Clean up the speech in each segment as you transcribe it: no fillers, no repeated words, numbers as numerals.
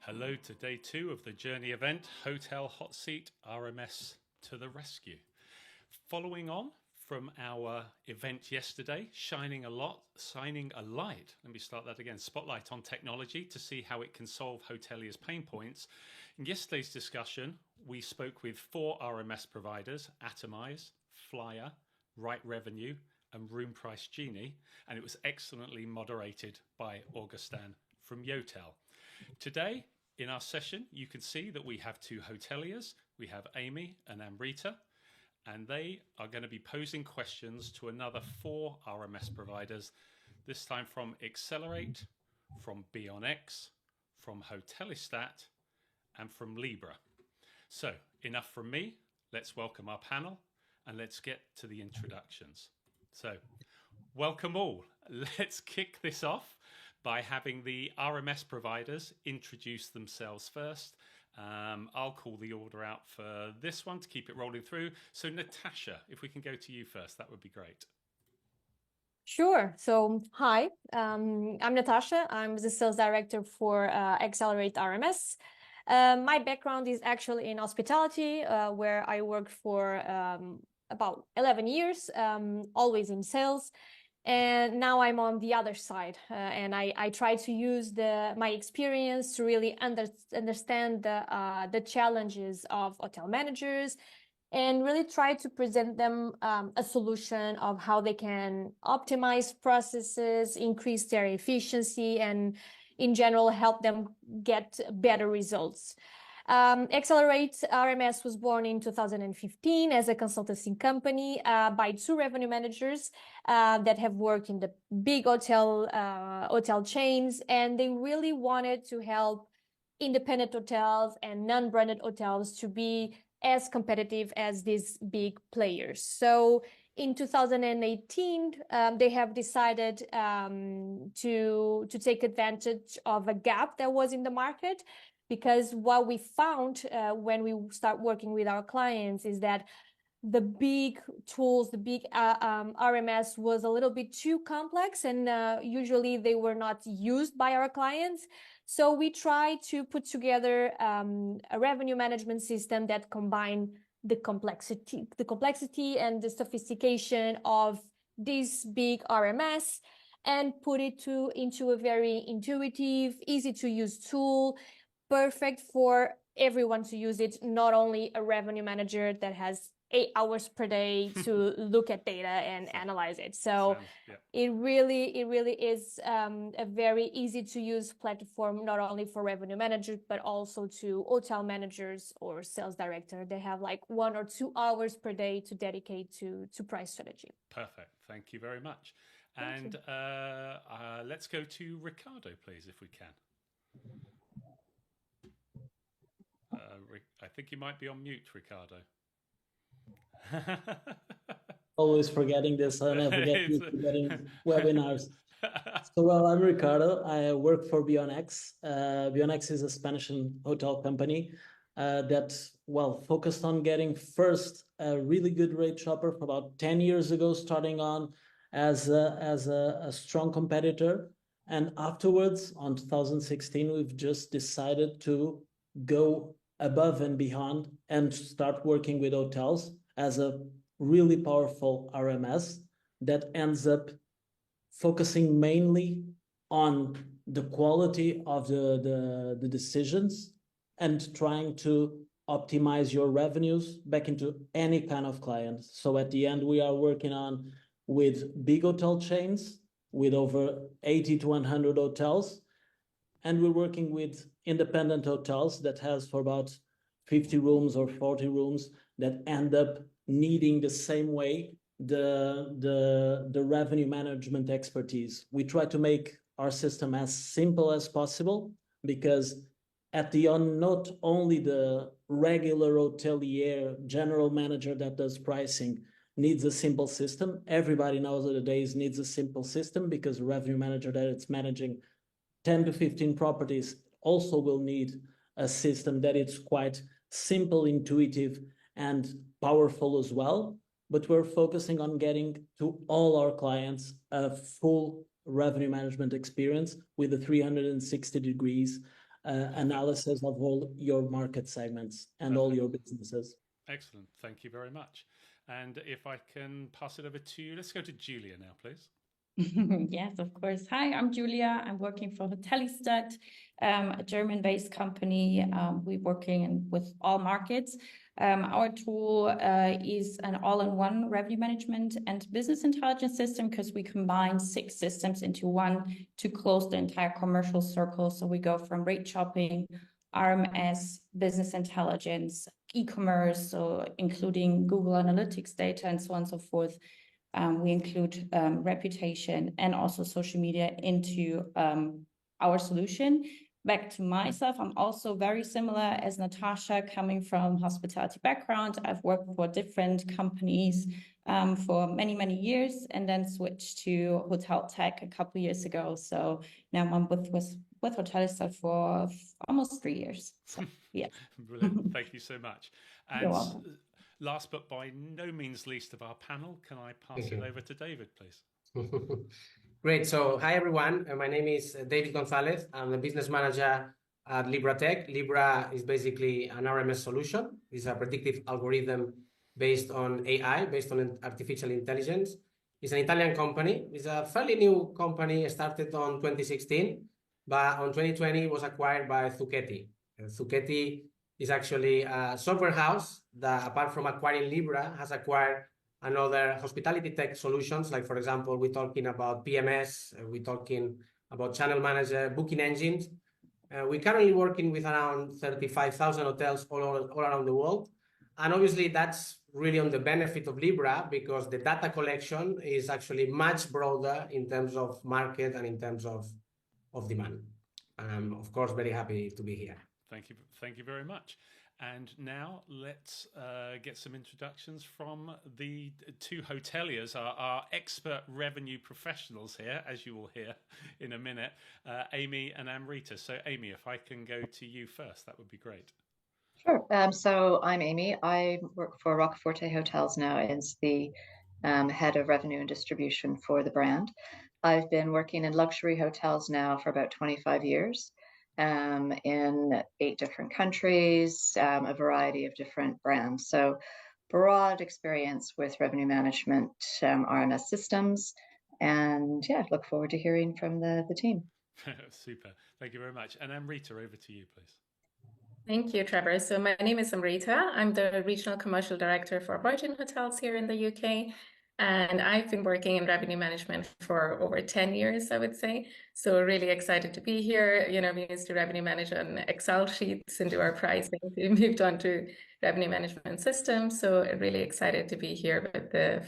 Hello to day 2 of the Journey event, Hotel Hot Seat RMS to the rescue. Following on from our event yesterday, shining a light, let me start that again, spotlight on technology to see how it can solve hoteliers' pain points. In yesterday's discussion, we spoke with 4 RMS providers, Atomize, Flyer, Right Revenue, and Room Price Genie, and it was excellently moderated by Augustin from Yotel. Today, in our session, you can see that we have 2 hoteliers. We have Amy and Amrita, and they are going to be posing questions to another 4 RMS providers, this time from Accelerate, from BEONx, from Hotellistat, and from Lybra. So, enough from me. Let's welcome our panel, and let's get to the introductions. So, welcome all. Let's kick this off by having the RMS providers introduce themselves first. I'll call the order out for this one to keep it rolling through. So Natasha, if we can go to you first, that would be great. Sure. So, hi, I'm Natasha. I'm the sales director for XLR8 RMS. My background is actually in hospitality, where I worked for about 11 years, always in sales. And now I'm on the other side, and I try to use my experience to really understand the challenges of hotel managers, and really try to present them a solution of how they can optimize processes, increase their efficiency, and in general help them get better results. Accelerate RMS was born in 2015 as a consultancy company by 2 revenue managers that have worked in the big hotel chains, and they really wanted to help independent hotels and non-branded hotels to be as competitive as these big players. So in 2018, they have decided to take advantage of a gap that was in the market. Because what we found when we start working with our clients is that the big tools, the big RMS was a little bit too complex, and usually they were not used by our clients. So we try to put together a revenue management system that combine the complexity and the sophistication of this big RMS, and put it into a very intuitive, easy to use tool, perfect for everyone to use it, not only a revenue manager that has 8 hours per day to look at data and analyze it. So it really is a very easy to use platform, not only for revenue managers, but also to hotel managers or sales director. They have like 1 or 2 hours per day to dedicate to price strategy. Perfect. Thank you very much. And let's go to Ricardo, please, if we can. I think you might be on mute, Ricardo. Always forgetting this. I never get used to getting webinars. So, I'm Ricardo. I work for BEONx. BEONx is a Spanish hotel company that, focused on getting first a really good rate shopper for about 10 years ago, starting on as a strong competitor. And afterwards, on 2016, we've just decided to go above and beyond and start working with hotels as a really powerful RMS that ends up focusing mainly on the quality of the decisions and trying to optimize your revenues back into any kind of client. So at the end, we are working on with big hotel chains with over 80 to 100 hotels. And we're working with independent hotels that has for about 50 rooms or 40 rooms that end up needing the same way the revenue management expertise. We try to make our system as simple as possible, because at the end, not only the regular hotelier general manager that does pricing needs a simple system. Everybody nowadays needs a simple system, because a revenue manager that it's managing 10 to 15 properties also will need a system that it's quite simple, intuitive, and powerful as well. But we're focusing on getting to all our clients a full revenue management experience with a 360 degrees analysis of all your market segments and all your businesses. Excellent. Thank you very much. And if I can pass it over to you, let's go to Julia now, please. Yes, of course. Hi, I'm Julia. I'm working for Hotellistat, a German-based company. We're working with all markets. Our tool is an all-in-one revenue management and business intelligence system because we combine 6 systems into one to close the entire commercial circle. So we go from rate shopping, RMS, business intelligence, e-commerce, so including Google Analytics data and so on and so forth. We include reputation and also social media into our solution. Back to myself, I'm also very similar as Natasha, coming from hospitality background. I've worked for different companies for many, many years, and then switched to hotel tech a couple of years ago. So now I'm with Hotellistat for almost 3 years. So yeah. Brilliant. Thank you so much. And You're welcome. last but by no means least of our panel, can I pass it over to David, please? Great. So hi, everyone. My name is David Gonzalez. I'm the business manager at Lybra Tech. Lybra is basically an RMS solution. It's a predictive algorithm based on AI, based on artificial intelligence. It's an Italian company. It's a fairly new company, started on 2016, but on 2020 it was acquired by Zucchetti. Zucchetti is actually a software house that, apart from acquiring Lybra, has acquired another hospitality tech solutions. Like, for example, we're talking about PMS, we're talking about channel manager, booking engines. We're currently working with around 35,000 hotels all around the world. And obviously that's really on the benefit of Lybra, because the data collection is actually much broader in terms of market and in terms of demand. Of course, very happy to be here. Thank you very much. And now let's get some introductions from the 2 hoteliers, our expert revenue professionals here, as you will hear in a minute, Amy and Amrita. So Amy, if I can go to you first, that would be great. Sure. So I'm Amy. I work for Roccaforte Hotels now as the head of revenue and distribution for the brand. I've been working in luxury hotels now for about 25 years. In 8 different countries, a variety of different brands. So broad experience with revenue management, RMS systems, and yeah, look forward to hearing from the team. Super. Thank you very much. And Amrita, over to you, please. Thank you, Trevor. So my name is Amrita. I'm the Regional Commercial Director for Virgin Hotels here in the UK. And I've been working in revenue management for over 10 years, I would say. So really excited to be here. You know, we used to revenue manage on Excel sheets and do our pricing. We moved on to revenue management systems. So really excited to be here with the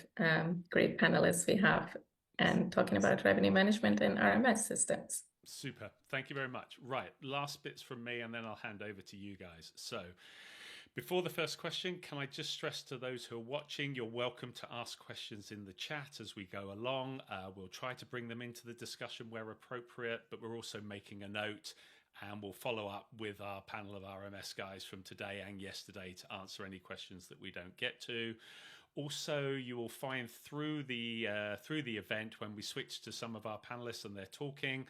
great panelists we have and talking about revenue management and RMS systems. Super. Thank you very much. Right. Last bits from me, and then I'll hand over to you guys. So before the first question, can I just stress to those who are watching, you're welcome to ask questions in the chat as we go along. We'll try to bring them into the discussion where appropriate, but we're also making a note, and we'll follow up with our panel of RMS guys from today and yesterday to answer any questions that we don't get to. Also, you will find through the event, when we switch to some of our panelists and they're talking,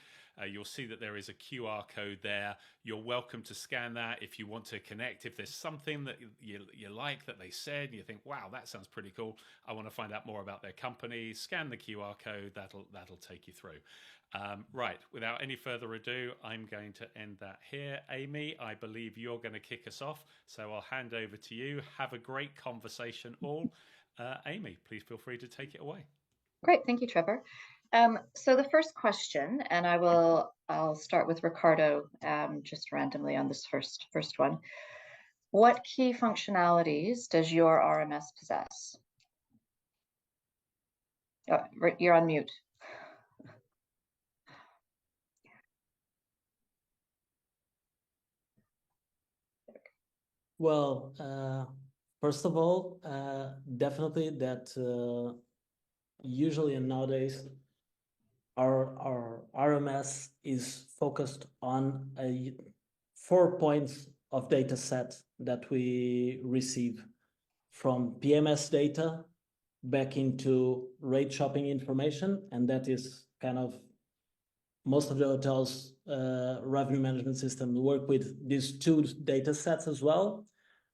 you'll see that there is a QR code there. You're welcome to scan that if you want to connect. If there's something that you like that they said, and you think, wow, that sounds pretty cool, I want to find out more about their company, scan the QR code, that'll take you through. Right, without any further ado, I'm going to end that here. Amy, I believe you're going to kick us off, so I'll hand over to you. Have a great conversation all. Amy, please feel free to take it away. Great, thank you, Trevor. So the first question, and I'll start with Ricardo just randomly on this first one. What key functionalities does your RMS possess? Oh, you're on mute. Well, first of all, definitely that usually and nowadays our RMS is focused on 4 points of data set that we receive from PMS data back into rate shopping information, and that is kind of most of the hotels' revenue management system work with these two data sets as well.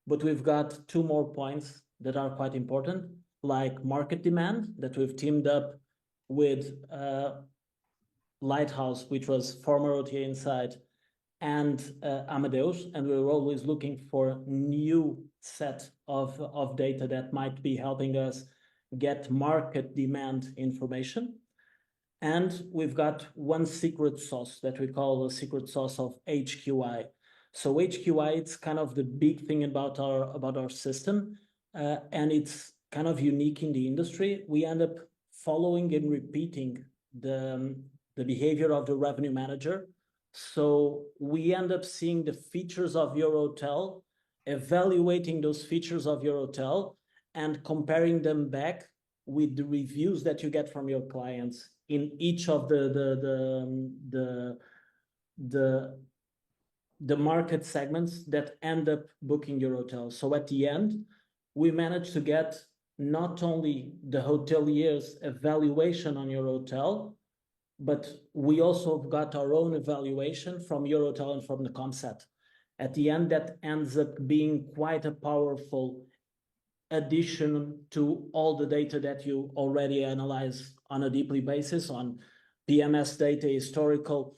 But we've got two more points that are quite important, like market demand, that we've teamed up with Lighthouse, which was former OTA Insight, and Amadeus, and we're always looking for new set of data that might be helping us get market demand information. And we've got one secret sauce that we call the secret sauce of HQI. So HQI, it's kind of the big thing about our system, and it's kind of unique in the industry. We end up following and repeating the behavior of the revenue manager. So we end up seeing the features of your hotel, evaluating those features of your hotel, and comparing them back with the reviews that you get from your clients in each of the market segments that end up booking your hotel. So at the end, we managed to get not only the hoteliers' evaluation on your hotel, but we also got our own evaluation from your hotel and from the ComSat. At the end, that ends up being quite a powerful addition to all the data that you already analyze on a deeply basis on PMS data, historical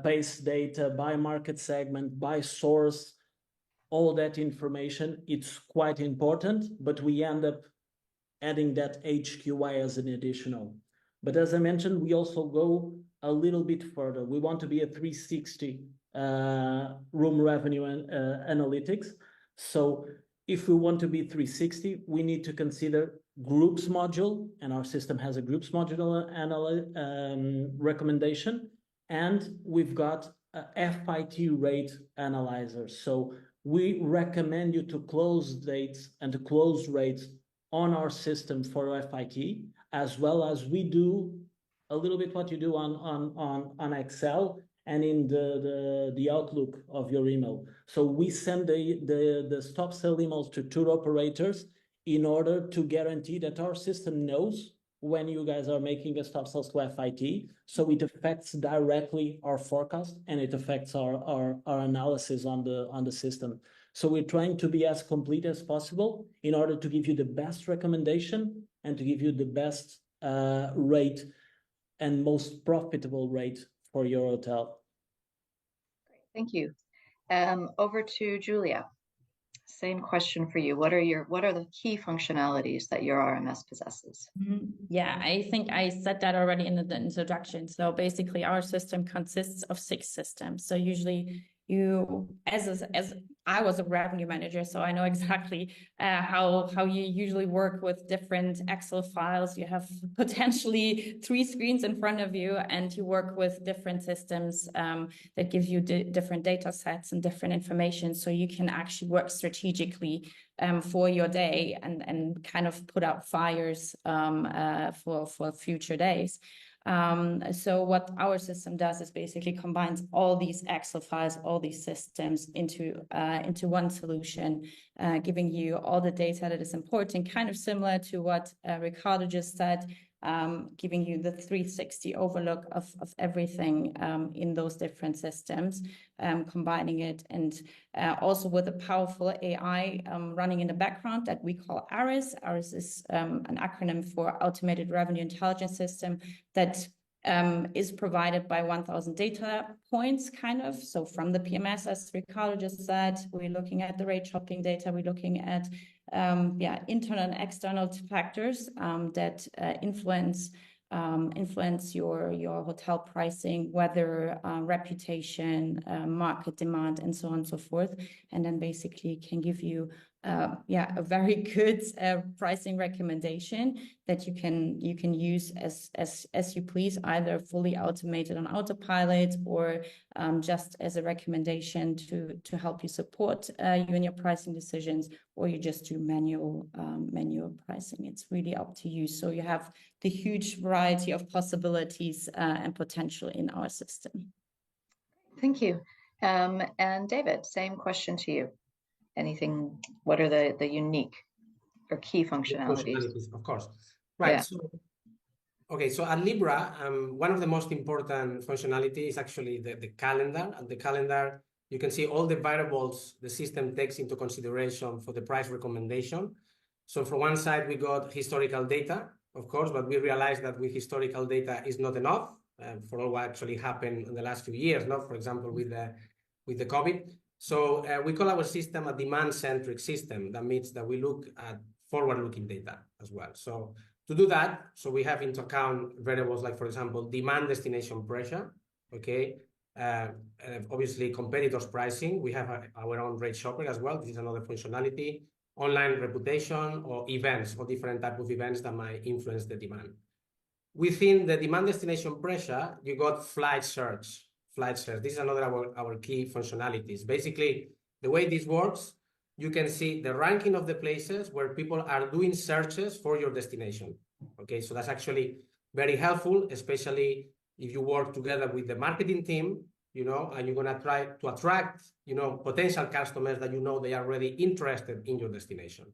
pace data, by market segment, by source, all that information. It's quite important, but we end up adding that HQI as an additional. But as I mentioned, we also go a little bit further. We want to be a 360 room revenue and analytics. So if we want to be 360, we need to consider groups module, and our system has a groups module recommendation. And we've got a FIT rate analyzer. So we recommend you to close dates and to close rates on our system for FIT, as well as we do a little bit what you do on Excel and in the Outlook of your email. So we send the stop sale emails to tour operators in order to guarantee that our system knows when you guys are making a stop sales to FIT. So it affects directly our forecast, and it affects our analysis on the system. So we're trying to be as complete as possible in order to give you the best recommendation and to give you the best rate and most profitable rate for your hotel. Great, thank you. Over to Julia. Same question for you. What are the key functionalities that your RMS possesses? Yeah, I think I said that already in the introduction. So basically, our system consists of 6 systems. So usually, as I was a revenue manager, so I know exactly how you usually work with different Excel files. You have potentially 3 screens in front of you, and you work with different systems that give you different data sets and different information, so you can actually work strategically for your day and kind of put out fires for future days. So what our system does is basically combines all these Excel files, all these systems into one solution, giving you all the data that is important, kind of similar to what Ricardo just said, giving you the 360 overlook of everything in those different systems, combining it, and also with a powerful AI running in the background that we call ARIS. ARIS is an acronym for Automated Revenue Intelligence System that is provided by 1,000 data points, kind of. So from the PMS, as Ricardo just said, we're looking at the rate shopping data, we're looking at internal and external factors that influence your hotel pricing, weather, reputation, market demand, and so on and so forth, and then basically can give you a very good pricing recommendation that you can use as you please, either fully automated on autopilot or just as a recommendation to help you support you in your pricing decisions, or you just do manual pricing. It's really up to you. So you have the huge variety of possibilities and potential in our system. Thank you. And David, same question to you. Anything, what are the unique or key functionalities? Of course. Right. Yeah. So Okay, so at Lybra, one of the most important functionality is actually the calendar. At the calendar, you can see all the variables the system takes into consideration for the price recommendation. So from one side, we got historical data, of course, but we realized that with historical data is not enough for all what actually happened in the last few years, no? For example, with the COVID. So we call our system a demand-centric system. That means that we look at forward-looking data as well. So to do that, so we have into account variables like, for example, demand destination pressure, okay? Obviously, competitors' pricing. We have our own rate shopper as well. This is another functionality. Online reputation or events or different type of events that might influence the demand. Within the demand destination pressure, you got flight search. This is another our key functionalities. Basically, the way this works, you can see the ranking of the places where people are doing searches for your destination. Okay, so that's actually very helpful, especially if you work together with the marketing team, you know, and you're gonna try to attract, you know, potential customers that you know they are already interested in your destination.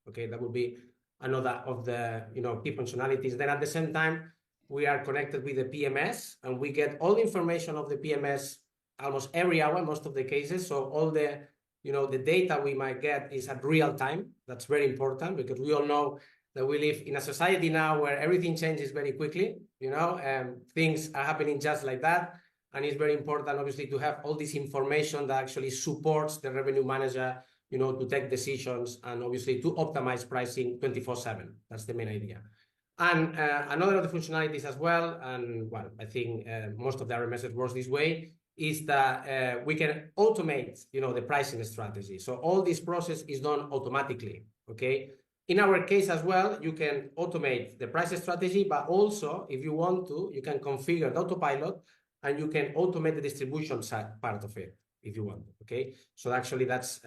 Okay, that would be another of the, you know, key functionalities. Then at the same time, we are connected with the PMS, and we get all the information of the PMS almost every hour, most of the cases. So all the, you know, the data we might get is at real time. That's very important because we all know that we live in a society now where everything changes very quickly, you know, and things are happening just like that. And it's very important, obviously, to have all this information that actually supports the revenue manager, you know, to take decisions and obviously to optimize pricing 24/7. That's the main idea. And another of the functionalities as well, and well, I think most of the RMS works this way, is that we can automate, you know, the pricing strategy. So all this process is done automatically, okay? In our case as well, you can automate the price strategy, but also, if you want to, you can configure the autopilot and you can automate the distribution side part of it, if you want, okay? So actually that's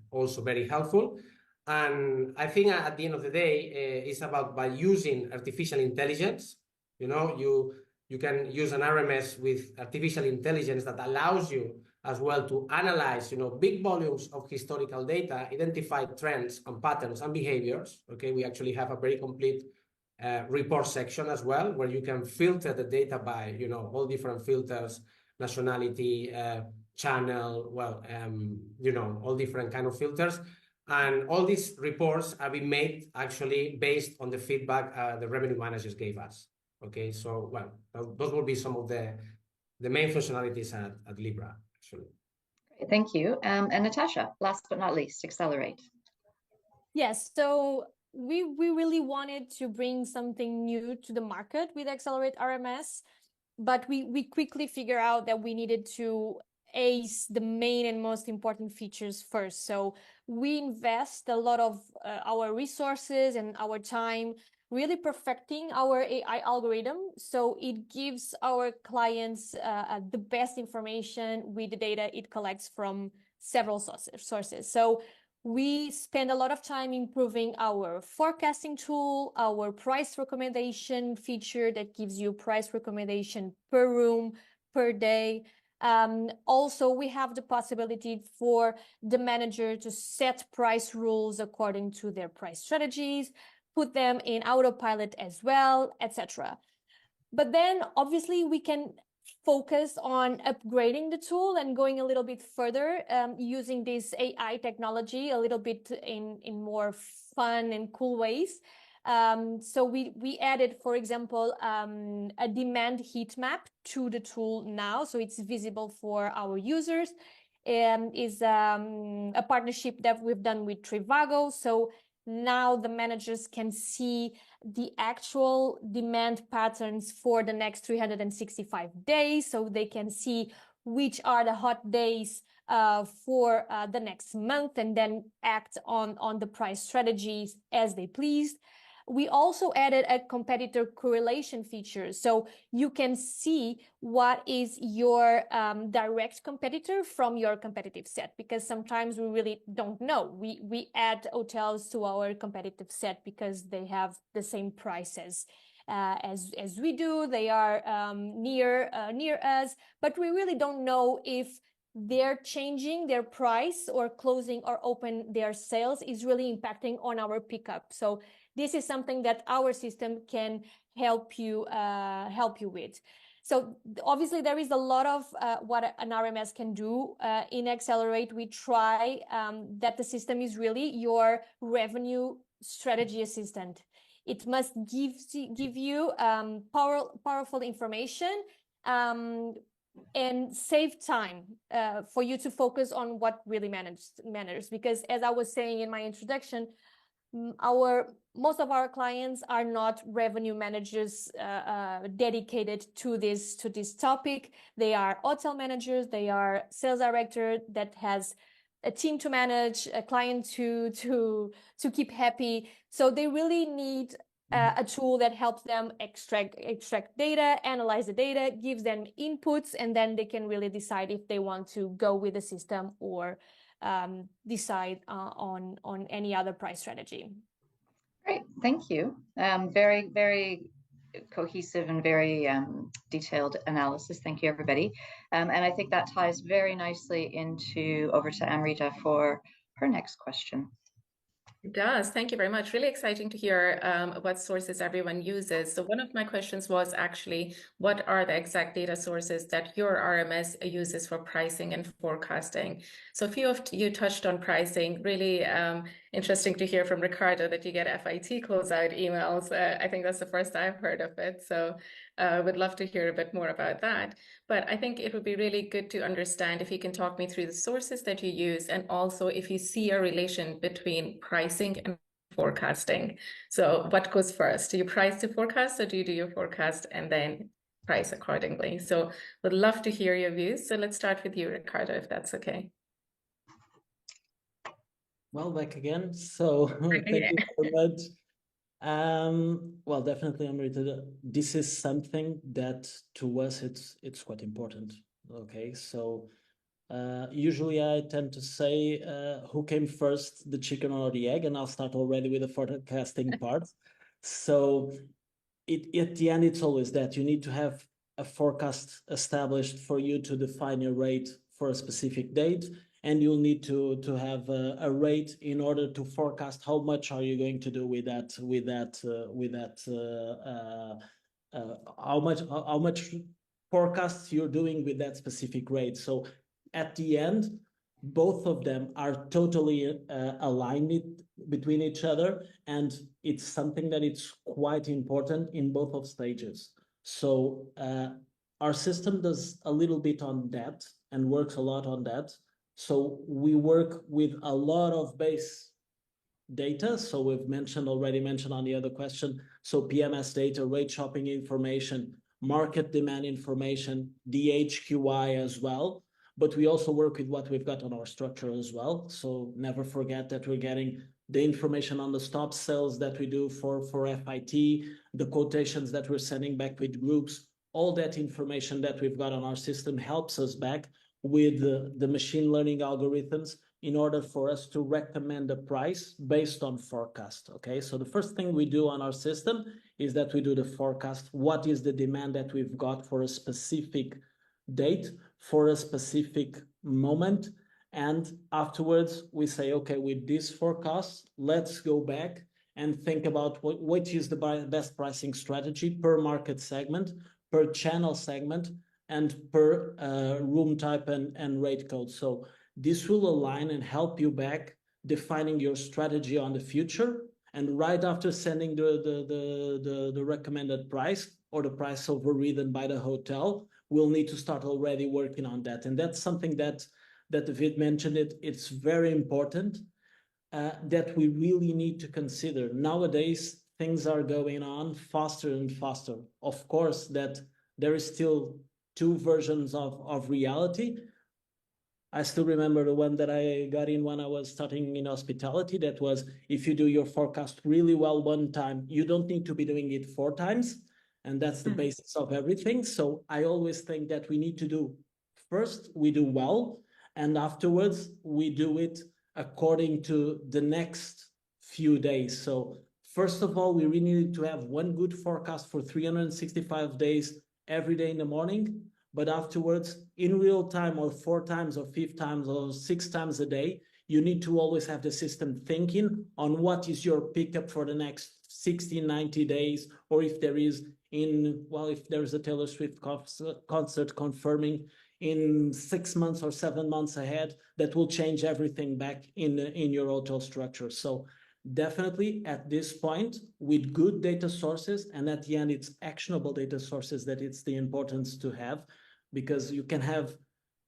also very helpful. And I think at the end of the day, it's about by using artificial intelligence, you know, you can use an RMS with artificial intelligence that allows you as well to analyze, you know, big volumes of historical data, identify trends and patterns and behaviors. Okay, we actually have a very complete report section as well, where you can filter the data by, you know, all different filters, nationality, channel, well, you know, all different kind of filters. And all these reports are being made actually based on the feedback the revenue managers gave us. Okay, so, well, those will be some of the main functionalities at Lybra, actually. Great, thank you. And Natasha, last but not least, Accelerate. Yes, so we really wanted to bring something new to the market with Accelerate RMS, but we quickly figured out that we needed to ace the main and most important features first. So we invest a lot of our resources and our time really perfecting our AI algorithm, so it gives our clients the best information with the data it collects from several sources. So we spend a lot of time improving our forecasting tool, our price recommendation feature that gives you price recommendation per room, per day. Also, we have the possibility for the manager to set price rules according to their price strategies, put them in autopilot as well, etc. But then obviously we can focus on upgrading the tool and going a little bit further, using this AI technology a little bit in more fun and cool ways. So we added, for example, a demand heat map to the tool now, so it's visible for our users. Is a partnership that we've done with Trivago. So now the managers can see the actual demand patterns for the next 365 days. So they can see which are the hot days for the next month and then act on the price strategies as they please. We also added a competitor correlation feature. So you can see what is your direct competitor from your competitive set, because sometimes we really don't know. We add hotels to our competitive set because they have the same prices as we do. They are near us, but we really don't know if they're changing their price or closing or open their sales is really impacting on our pickup. So this is something that our system can help you with. So obviously there is a lot of what an RMS can do. In XLR8, we try that the system is really your revenue strategy assistant. It must give you powerful information and save time for you to focus on what really matters. Because as I was saying in my introduction, most of our clients are not revenue managers dedicated to this topic. They are hotel managers, they are sales director that has a team to manage, a client to keep happy. So they really need a tool that helps them extract data, analyze the data, gives them inputs, and then they can really decide if they want to go with the system or decide on any other price strategy. Great, thank you. Very, very cohesive and very detailed analysis. Thank you, everybody. And I think that ties very nicely over to Amrita for her next question. It does. Thank you very much. Really exciting to hear what sources everyone uses. So one of my questions was actually, what are the exact data sources that your RMS uses for pricing and forecasting? So a few of you touched on pricing. Really interesting to hear from Ricardo that you get FIT closeout emails. I think that's the first I've heard of it. So would love to hear a bit more about that. But I think it would be really good to understand if you can talk me through the sources that you use, and also if you see a relation between pricing and forecasting. So what goes first? Do you price to forecast, or do you do your forecast and then price accordingly? So would love to hear your views. So let's start with you, Ricardo, if that's okay. Well, back again. So thank you very much. Well, definitely, Amrita, this is something that to us it's quite important. Okay, so usually I tend to say who came first, the chicken or the egg, and I'll start already with the forecasting part. So at the end, it's always that you need to have a forecast established for you to define your rate for a specific date, and you'll need to have a rate in order to forecast how much are you going to do with that how much forecasts you're doing with that specific rate. So at the end, both of them are totally aligned between each other, and it's something that it's quite important in both of stages. So our system does a little bit on that and works a lot on that. So we work with a lot of base data. So we've already mentioned on the other question. So PMS data, rate shopping information, market demand information, DHQI as well. But we also work with what we've got on our structure as well. So never forget that we're getting the information on the stop sales that we do for FIT, the quotations that we're sending back with groups. All that information that we've got on our system helps us back with the machine learning algorithms in order for us to recommend a price based on forecast. Okay, so the first thing we do on our system is that we do the forecast. What is the demand that we've got for a specific date, for a specific moment? And afterwards we say, okay, with this forecast, let's go back and think about which is the best pricing strategy per market segment, per channel segment, and per room type and rate code. So this will align and help you back defining your strategy on the future. And right after sending the recommended price or the price overridden by the hotel, we'll need to start already working on that. And that's something that David mentioned. It's very important that we really need to consider. Nowadays, things are going on faster and faster. Of course, that there is still two versions of reality. I still remember the one that I got in when I was starting in hospitality. That was, if you do your forecast really well one time, you don't need to be doing it 4 times. And that's the basis of everything. So I always think that we need to do, first, we do well, and afterwards we do it according to the next few days. So first of all, we really need to have one good forecast for 365 days, every day in the morning. But afterwards, in real time, or 4 times or 5 times or 6 times a day, You need to always have the system thinking on what is your pickup for the next 60, 90 days, or if there is if there's a Taylor Swift concert confirming in 6 months or 7 months ahead, that will change everything back in your hotel structure. So definitely at this point, with good data sources, and at the end it's actionable data sources, that it's the importance to have, because you can have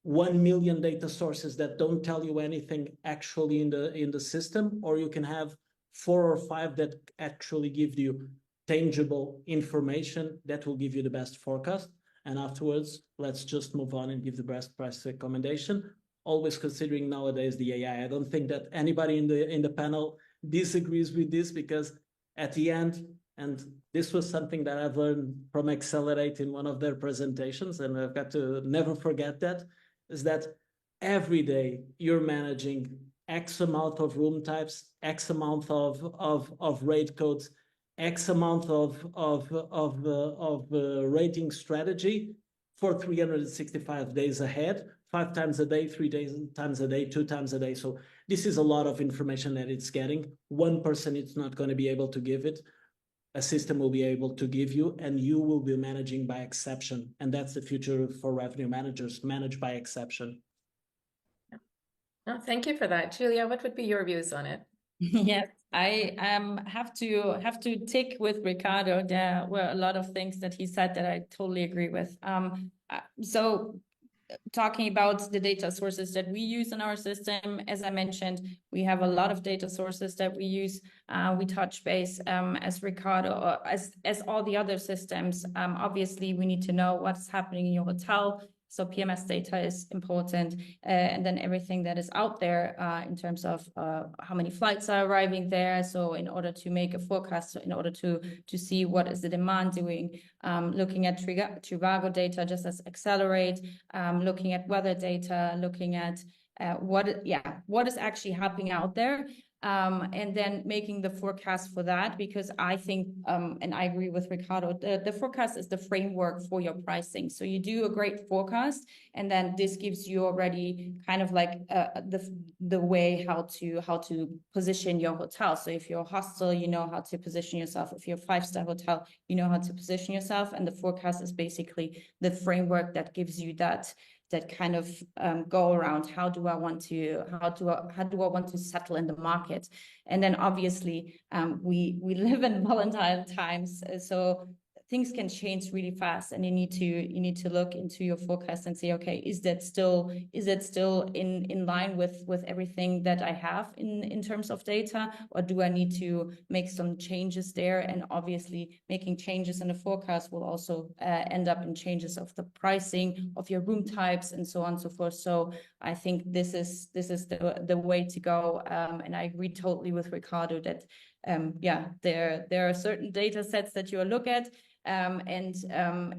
1 million data sources that don't tell you anything actually in the system, or you can have 4 or 5 that actually give you tangible information that will give you the best forecast. And afterwards, let's just move on and give the best price recommendation, always considering nowadays the AI. I don't think that anybody in the panel disagrees with this, because at the end, and this was something that I've learned from Accelerate in one of their presentations, and I've got to never forget that, is that every day you're managing X amount of room types, X amount of rate codes, X amount of rating strategy for 365 days ahead, 5 times a day, 3 times a day, 2 times a day. So this is a lot of information that it's getting. One person is not going to be able to give it. A system will be able to give you, and you will be managing by exception. And that's the future for revenue managers, manage by exception. Oh, thank you for that. Julia, what would be your views on it? Yes, I have to tick with Ricardo. There were a lot of things that he said that I totally agree with. So talking about the data sources that we use in our system, as I mentioned, we have a lot of data sources that we use. We touch base as Ricardo, or as all the other systems. Obviously, we need to know what's happening in your hotel. So PMS data is important, and then everything that is out there in terms of how many flights are arriving there. So in order to make a forecast, in order to see what is the demand doing, looking at Trivago data just as Accelerate, looking at weather data, looking at what is actually happening out there. And then making the forecast for that, because I think, and I agree with Ricardo, the forecast is the framework for your pricing. So you do a great forecast, and then this gives you already kind of like the way how to position your hotel. So if you're a hostel, you know how to position yourself. If you're a 5-star hotel, you know how to position yourself. And the forecast is basically the framework that gives you that kind of go around. How do I want to settle in the market? And then obviously we live in volatile times, so things can change really fast, and you need to look into your forecast and say, okay, is that still in line with everything that I have in terms of data, or do I need to make some changes there? And obviously making changes in the forecast will also end up in changes of the pricing of your room types and so on and so forth. So I think this is the way to go, and I agree totally with Ricardo that there are certain data sets that you look at. And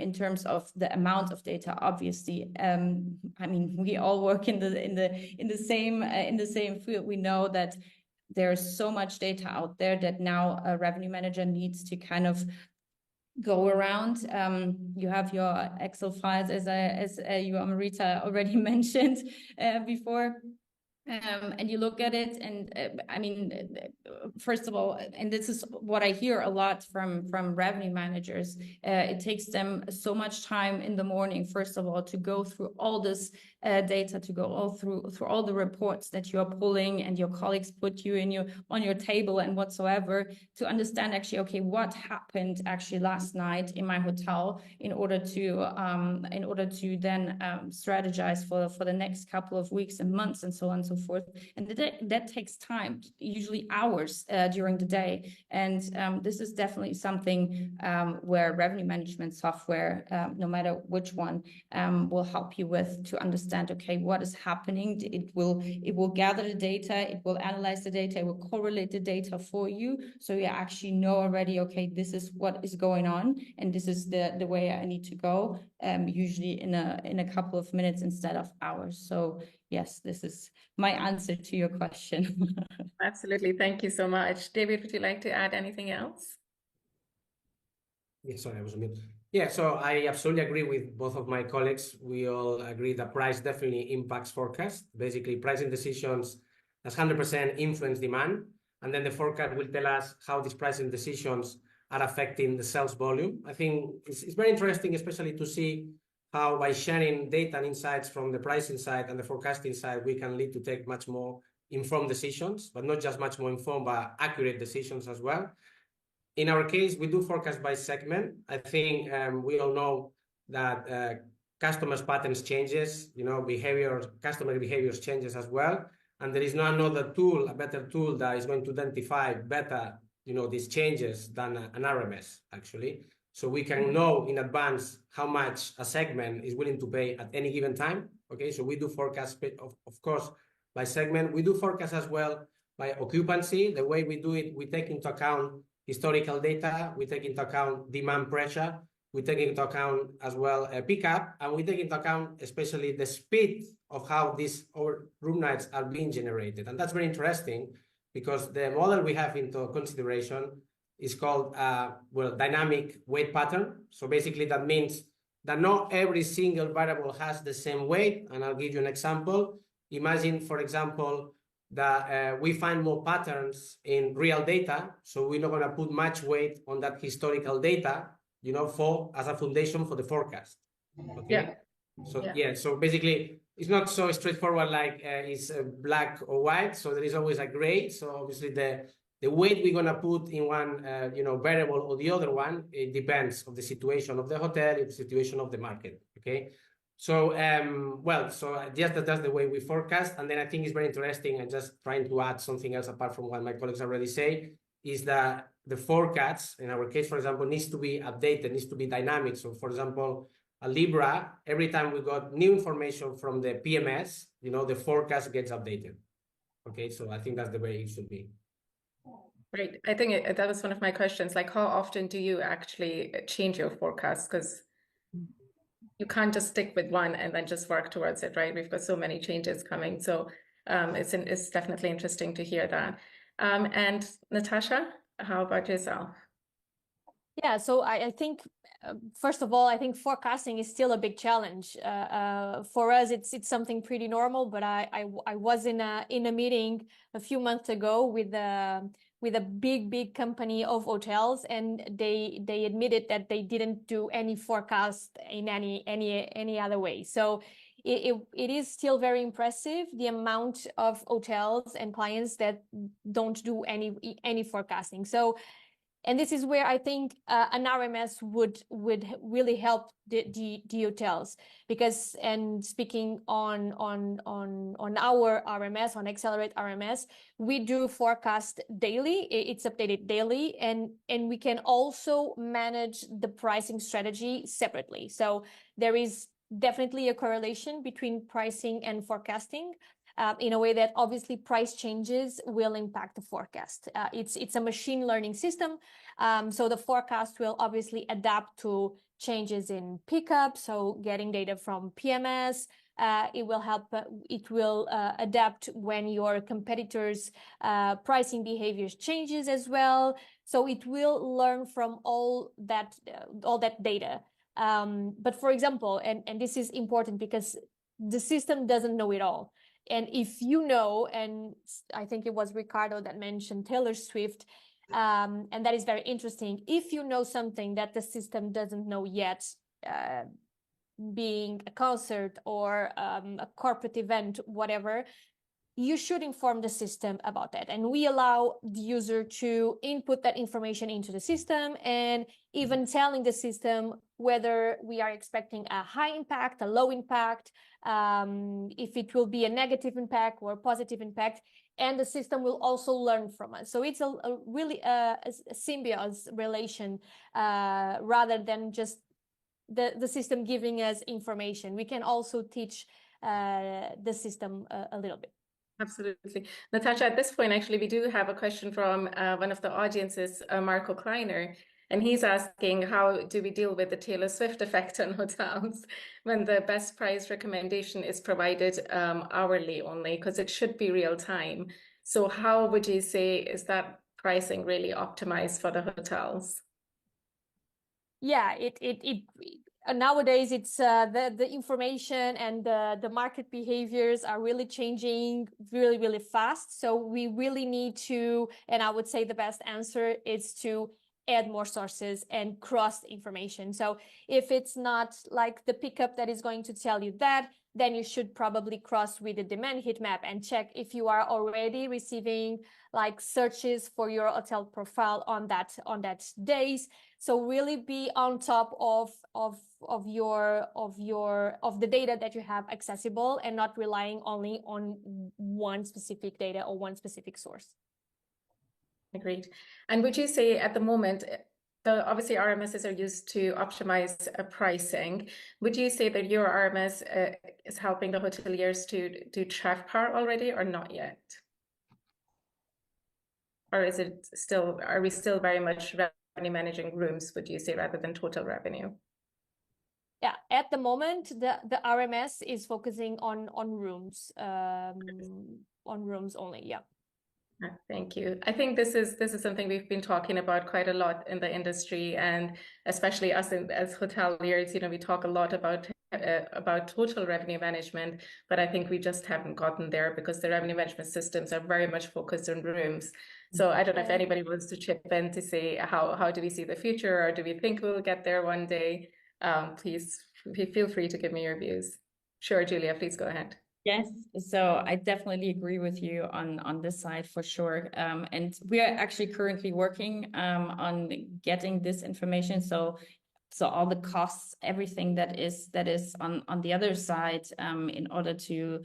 in terms of the amount of data, obviously, I mean, we all work in the same field. We know that there's so much data out there that now a revenue manager needs to kind of go around. You have your Excel files, as you, Amrita, already mentioned before. And you look at it, and I mean, first of all, and this is what I hear a lot from revenue managers, it takes them so much time in the morning, first of all, to go through all this data, to go through all the reports that you're pulling and your colleagues put you on your table and whatsoever, to understand actually, okay, what happened actually last night in my hotel, in order to then strategize for the next couple of weeks and months and so on and so forth. And that takes time, usually hours during the day. And this is definitely something where revenue management software, no matter which one, will help you with, to understand, okay, what is happening. It will gather the data, it will analyze the data, it will correlate the data for you, so you actually know already, okay, this is what is going on, and this is the way I need to go, usually in a couple of minutes instead of hours. So yes, this is my answer to your question. Absolutely. Thank you so much. David, would you like to add anything else? Yeah, sorry, I was on mute. Yeah, so I absolutely agree with both of my colleagues. We all agree that price definitely impacts forecast. Basically, pricing decisions as 100% influence demand. And then the forecast will tell us how these pricing decisions are affecting the sales volume. I think it's very interesting, especially to see how by sharing data and insights from the pricing side and the forecasting side, we can lead to take much more informed decisions, but not just much more informed, but accurate decisions as well. In our case, we do forecast by segment. I think we all know that customers' patterns changes, customer behaviors changes as well. And there is no another tool, a better tool that is going to identify better, these changes than an RMS, actually. So we can know in advance how much a segment is willing to pay at any given time. Okay, so we do forecast, of course, by segment. We do forecast as well by occupancy. The way we do it, we take into account historical data, we take into account demand pressure, we take into account as well a pickup, and we take into account especially the speed of how these room nights are being generated. And that's very interesting because the model we have into consideration is called, dynamic weight pattern. So basically that means that not every single variable has the same weight. And I'll give you an example. Imagine, for example, that we find more patterns in real data. So we're not going to put much weight on that historical data, as a foundation for the forecast. Okay. Yeah. So basically, it's not so straightforward like it's black or white. So there is always a gray. So obviously the weight we're going to put in one variable or the other one, it depends on the situation of the hotel, the situation of the market. Okay. So that's the way we forecast. And then I think it's very interesting, and just trying to add something else apart from what my colleagues already say, is that the forecasts, in our case, for example, needs to be updated, needs to be dynamic. So for example, a Lybra, every time we got new information from the PMS, the forecast gets updated. Okay, so I think that's the way it should be. Great. I think that was one of my questions. Like, how often do you actually change your forecast? Because you can't just stick with one and then just work towards it, right? We've got so many changes coming. So it's definitely interesting to hear that. And Natasha, how about yourself? Yeah, so I think, first of all, I think forecasting is still a big challenge. For us, it's something pretty normal, but I was in a meeting a few months ago with a big company of hotels, and they admitted that they didn't do any forecast in any other way. So it is still very impressive, the amount of hotels and clients that don't do any forecasting. So, and this is where I think an RMS would really help the hotels, because, and speaking on our RMS, on Accelerate RMS, we do forecast daily. It's updated daily, and we can also manage the pricing strategy separately. So there is definitely a correlation between pricing and forecasting. In a way that obviously price changes will impact the forecast. It's a machine learning system, so the forecast will obviously adapt to changes in pickup, so getting data from PMS. It will help. It will adapt when your competitors' pricing behaviors changes as well. So it will learn from all that data. But for example, and this is important because the system doesn't know it all. And if you know, and I think it was Ricardo that mentioned Taylor Swift, and that is very interesting. If you know something that the system doesn't know yet, being a concert or a corporate event, whatever, you should inform the system about that. And we allow the user to input that information into the system, and even telling the system whether we are expecting a high impact, a low impact, if it will be a negative impact or a positive impact, and the system will also learn from us. So it's a really a symbiosis relation, rather than just the system giving us information. We can also teach the system a little bit. Absolutely. Natasha, at this point, actually, we do have a question from one of the audiences, Marco Kleiner, and he's asking, how do we deal with the Taylor Swift effect on hotels when the best price recommendation is provided hourly only, because it should be real time? So how would you say, is that pricing really optimized for the hotels? Yeah, nowadays it's the information and the market behaviors are really changing really fast. So we really need to, and I would say the best answer is to add more sources and cross information. So if it's not like the pickup that is going to tell you that, then you should probably cross with the demand heat map and check if you are already receiving like searches for your hotel profile on that days. So really be on top of the data that you have accessible and not relying only on one specific data or one specific source. Agreed. And would you say at the moment, obviously RMSs are used to optimize pricing. Would you say that your RMS is helping the hoteliers to do TRevPAR already or not yet? Or is it still, are we still very much revenue managing rooms, would you say, rather than total revenue? Yeah, at the moment, the RMS is focusing on rooms, only. Yeah. Thank you. I think this is something we've been talking about quite a lot in the industry, and especially us as hoteliers. You know, we talk a lot about total revenue management, but I think we just haven't gotten there because the revenue management systems are very much focused on rooms. So I don't know if anybody wants to chip in to say how do we see the future, or do we think we'll get there one day? Please feel free to give me your views. Sure, Julia, please go ahead. Yes, so I definitely agree with you on this side for sure. And we are actually currently working on getting this information. So all the costs, everything that is on the other side, in order to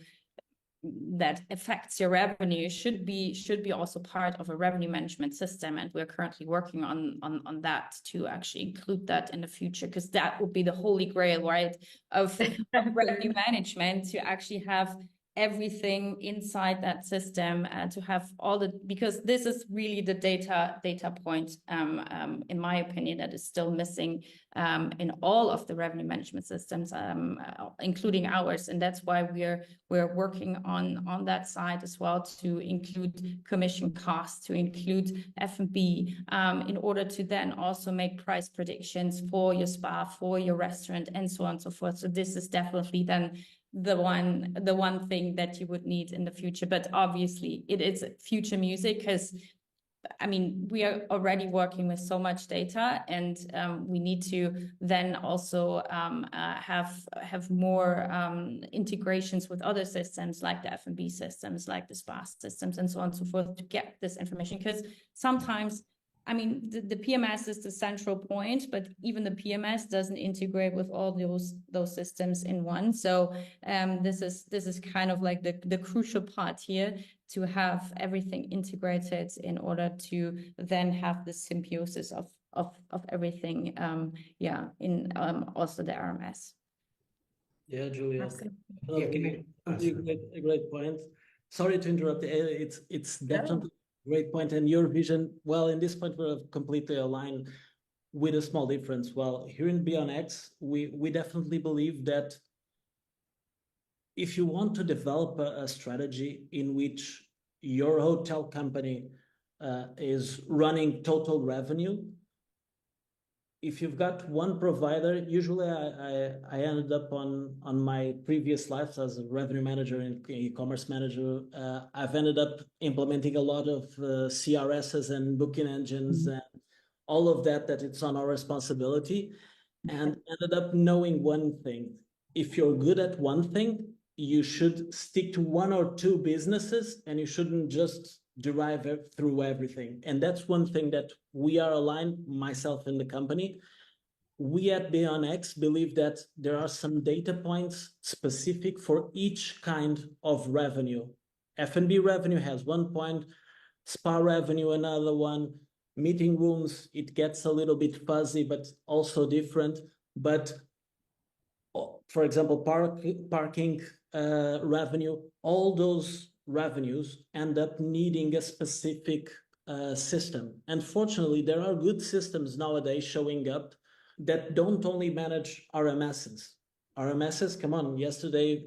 that affects your revenue should be also part of a revenue management system, and we're currently working on that to actually include that in the future, because that would be the holy grail, right, of revenue management, to actually have everything inside that system, to have all the, because this is really the data point, in my opinion, that is still missing in all of the revenue management systems, including ours. And that's why we're working on that side as well, to include commission costs, to include F&B, in order to then also make price predictions for your spa, for your restaurant, and so on and so forth. So this is definitely then the one thing that you would need in the future. But obviously it is future music, because I mean, we are already working with so much data, and we need to then also have more integrations with other systems, like the F&B systems, like the spa systems, and so on and so forth, to get this information. Because sometimes, I mean, the PMS is the central point, but even the PMS doesn't integrate with all those systems in one. So this is kind of like the crucial part here, to have everything integrated in order to then have the symbiosis of everything. In also the RMS. Yeah, Julia. Yeah, a great point. Sorry to interrupt. It's definitely a great point, and your vision. Well, in this point, we're completely aligned, with a small difference. Well, here in BEONx, we definitely believe that if you want to develop a strategy in which your hotel company is running total revenue, if you've got one provider, usually I ended up on my previous lives as a revenue manager and e-commerce manager. I've ended up implementing a lot of CRSs and booking engines and all of that it's on our responsibility, and ended up knowing one thing. If you're good at one thing, you should stick to one or two businesses, and you shouldn't just derive it through everything. And that's one thing that we are aligned, myself and the company. We at BEONx believe that there are some data points specific for each kind of revenue. F&B revenue has one point, spa revenue another one, meeting rooms, it gets a little bit fuzzy, but also different. But for example, parking revenue, all those revenues end up needing a specific system. Unfortunately, there are good systems nowadays showing up that don't only manage RMSs. RMSs, come on, yesterday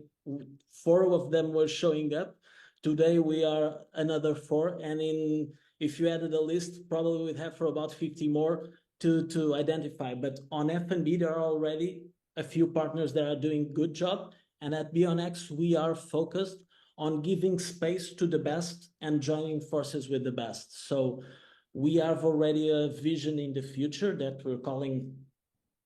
4 of them were showing up. Today we are another 4, and if you added a list, probably we'd have for about 50 more to identify. But on F&B, there are already a few partners that are doing good job. And at BEONx, we are focused on giving space to the best and joining forces with the best. So we have already a vision in the future that we're calling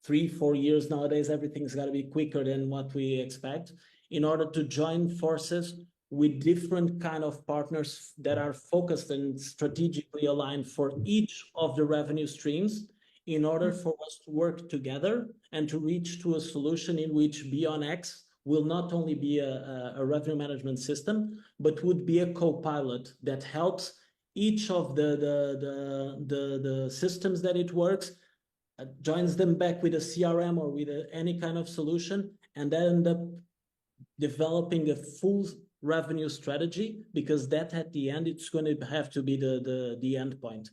3-4 years nowadays. Everything's got to be quicker than what we expect, in order to join forces with different kind of partners that are focused and strategically aligned for each of the revenue streams, in order for us to work together and to reach to a solution in which BEONx will not only be a revenue management system, but would be a co-pilot that helps each of the systems that it works, joins them back with a CRM or with any kind of solution, and then end up developing a full revenue strategy, because that at the end, it's going to have to be the end point.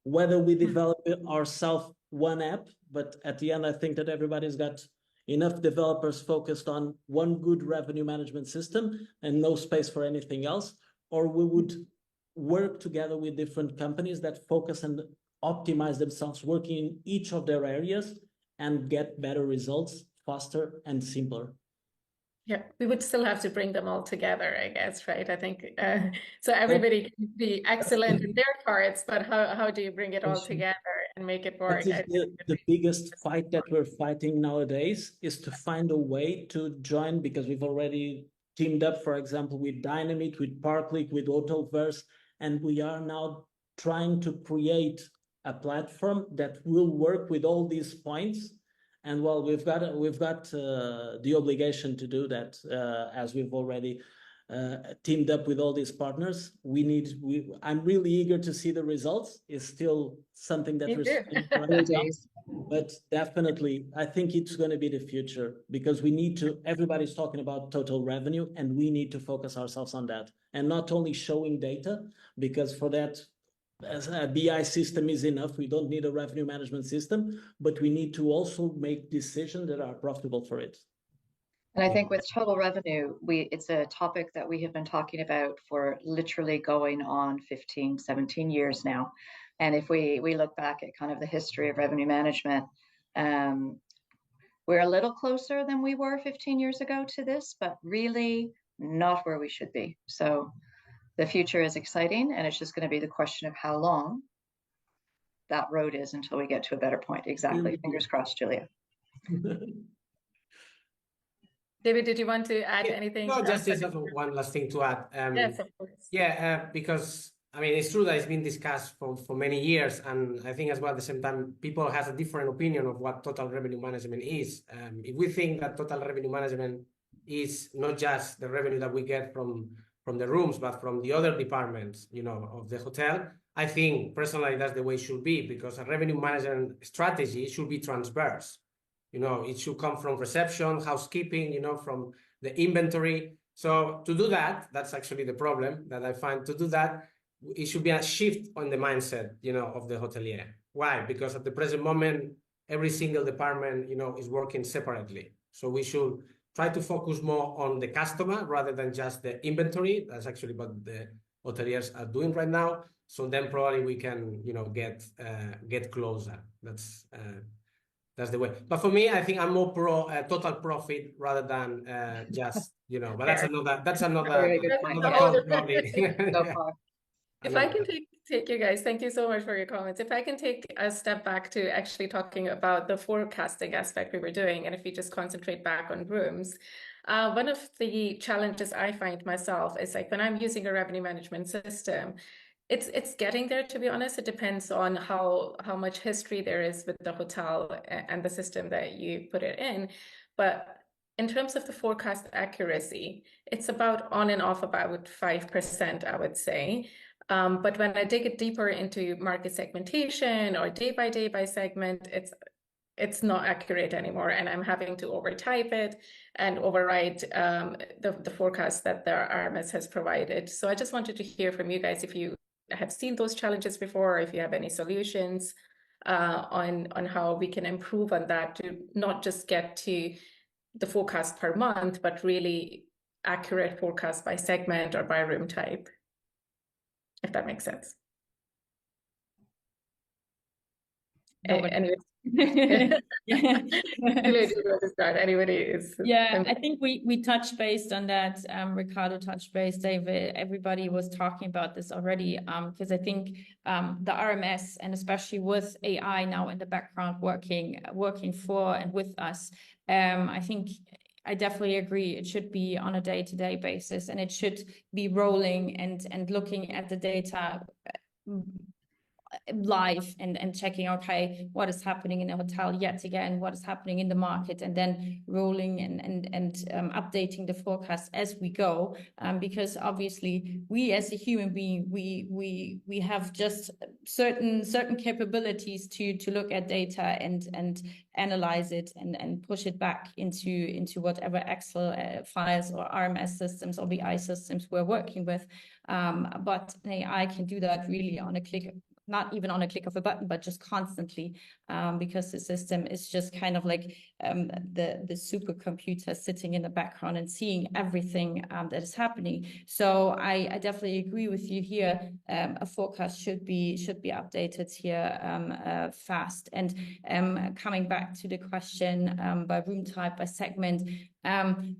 Whether we develop it ourselves, one app, but at the end, I think that everybody's got enough developers focused on one good revenue management system and no space for anything else, or we would work together with different companies that focus and optimize themselves, working in each of their areas, and get better results faster and simpler. Yeah, we would still have to bring them all together, I guess, right? I think so everybody can be excellent in their parts, but how do you bring it all together and make it work? The biggest fight that we're fighting nowadays is to find a way to join, because we've already teamed up, for example, with Dynamite, with Parklick, with Hotelverse, and we are now trying to create a platform that will work with all these points. And well, we've got the obligation to do that, as we've already teamed up with all these partners. I'm really eager to see the results. It's still something that we're seeing for other days, but definitely I think it's going to be the future, because everybody's talking about total revenue, and we need to focus ourselves on that, and not only showing data, because for that, as a BI system is enough. We don't need a revenue management system, but we need to also make decisions that are profitable for it. And I think with total revenue, it's a topic that we have been talking about for literally going on 15, 17 years now. And if we look back at kind of the history of revenue management, we're a little closer than we were 15 years ago to this, but really not where we should be. So the future is exciting, and it's just going to be the question of how long that road is until we get to a better point. Exactly. Fingers crossed, Julia. David, did you want to add anything? No, just one last thing to add. Yes, of course. Yeah, because I mean, it's true that it's been discussed for many years, and I think as well at the same time, people have a different opinion of what total revenue management is. If we think that total revenue management is not just the revenue that we get from the rooms, but from the other departments, of the hotel, I think personally that's the way it should be, because a revenue management strategy should be transverse. It should come from reception, housekeeping, from the inventory. So to do that, that's actually the problem that I find. To do that, it should be a shift on the mindset, of the hotelier. Why? Because at the present moment, every single department, is working separately. So we should try to focus more on the customer rather than just the inventory. That's actually what the hoteliers are doing right now. So then probably we can, get closer. That's the way. But for me, I think I'm more pro total profit rather than just, but that's another call probably. If I can take you guys, thank you so much for your comments. If I can take a step back to actually talking about the forecasting aspect we were doing, and if we just concentrate back on rooms, one of the challenges I find myself is like when I'm using a revenue management system, it's getting there, to be honest. It depends on how much history there is with the hotel and the system that you put it in. But in terms of the forecast accuracy, it's about on and off about 5%, I would say. But when I dig it deeper into market segmentation or day by segment, it's not accurate anymore, and I'm having to overtype it and overwrite the forecast that the RMS has provided. So I just wanted to hear from you guys if you have seen those challenges before, or if you have any solutions on how we can improve on that to not just get to the forecast per month, but really accurate forecast by segment or by room type, if that makes sense. Yeah. To start. Anybody is. Yeah, I think we touched based on that. Ricardo touched base, David. Everybody was talking about this already. Because I think the RMS, and especially with AI now in the background working for and with us, I think I definitely agree. It should be on a day-to-day basis, and it should be rolling and looking at the data live and checking, okay, what is happening in the hotel yet again, what is happening in the market, and then rolling and updating the forecast as we go, because obviously we as a human being, we have just certain capabilities to look at data and analyze it and push it back into whatever Excel files or RMS systems or BI systems we're working with, but AI can do that really on a click, not even on a click of a button, but just constantly, because the system is just kind of like the supercomputer sitting in the background and seeing everything that is happening. So I definitely agree with you here. A forecast should be updated here fast. And coming back to the question by room type, by segment, I'm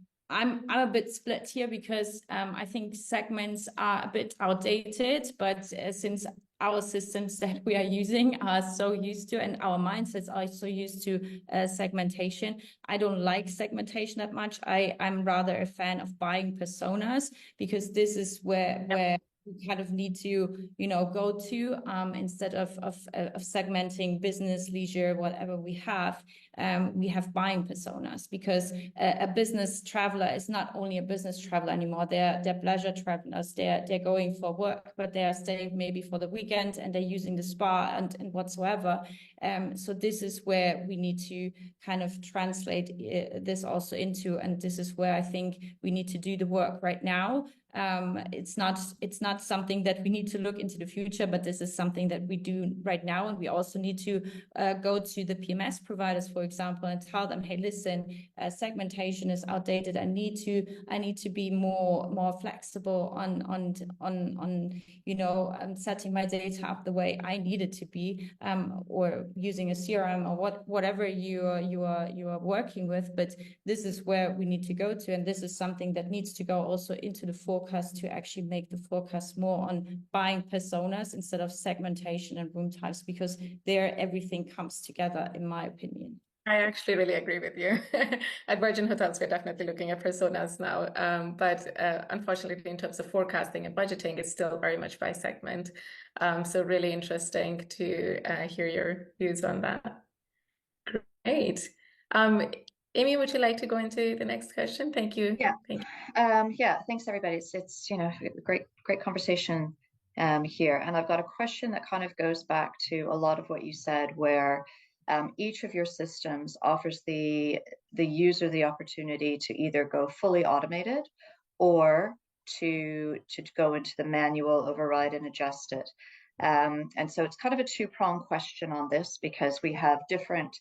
a bit split here because I think segments are a bit outdated, but since our systems that we are using are so used to, and our mindsets are so used to segmentation, I don't like segmentation that much. I'm rather a fan of buying personas, because this is where we kind of need to, go to, instead of segmenting business, leisure, whatever we have buying personas, because a business traveler is not only a business traveler anymore. They're pleasure travelers. They're going for work, but they are staying maybe for the weekend, and they're using the spa and whatsoever. So this is where we need to kind of translate this also into, and this is where I think we need to do the work right now. It's not something that we need to look into the future, but this is something that we do right now. And we also need to go to the PMS providers, for example, and tell them, hey, listen, segmentation is outdated. I need to be more flexible on setting my data up the way I need it to be, or using a CRM or whatever you are working with. But this is where we need to go to, and this is something that needs to go also into the forecast to actually make the forecast more on buying personas instead of segmentation and room types, because there everything comes together, in my opinion. I actually really agree with you. At Virgin Hotels, we're definitely looking at personas now, but unfortunately, in terms of forecasting and budgeting, it's still very much by segment. So really interesting to hear your views on that. Great. Amy, would you like to go into the next question? Thank you. Yeah. Thank you. Yeah, thanks everybody. It's great conversation here. And I've got a question that kind of goes back to a lot of what you said, where each of your systems offers the user the opportunity to either go fully automated or to go into the manual override and adjust it. And so it's kind of a two-pronged question on this, because we have different,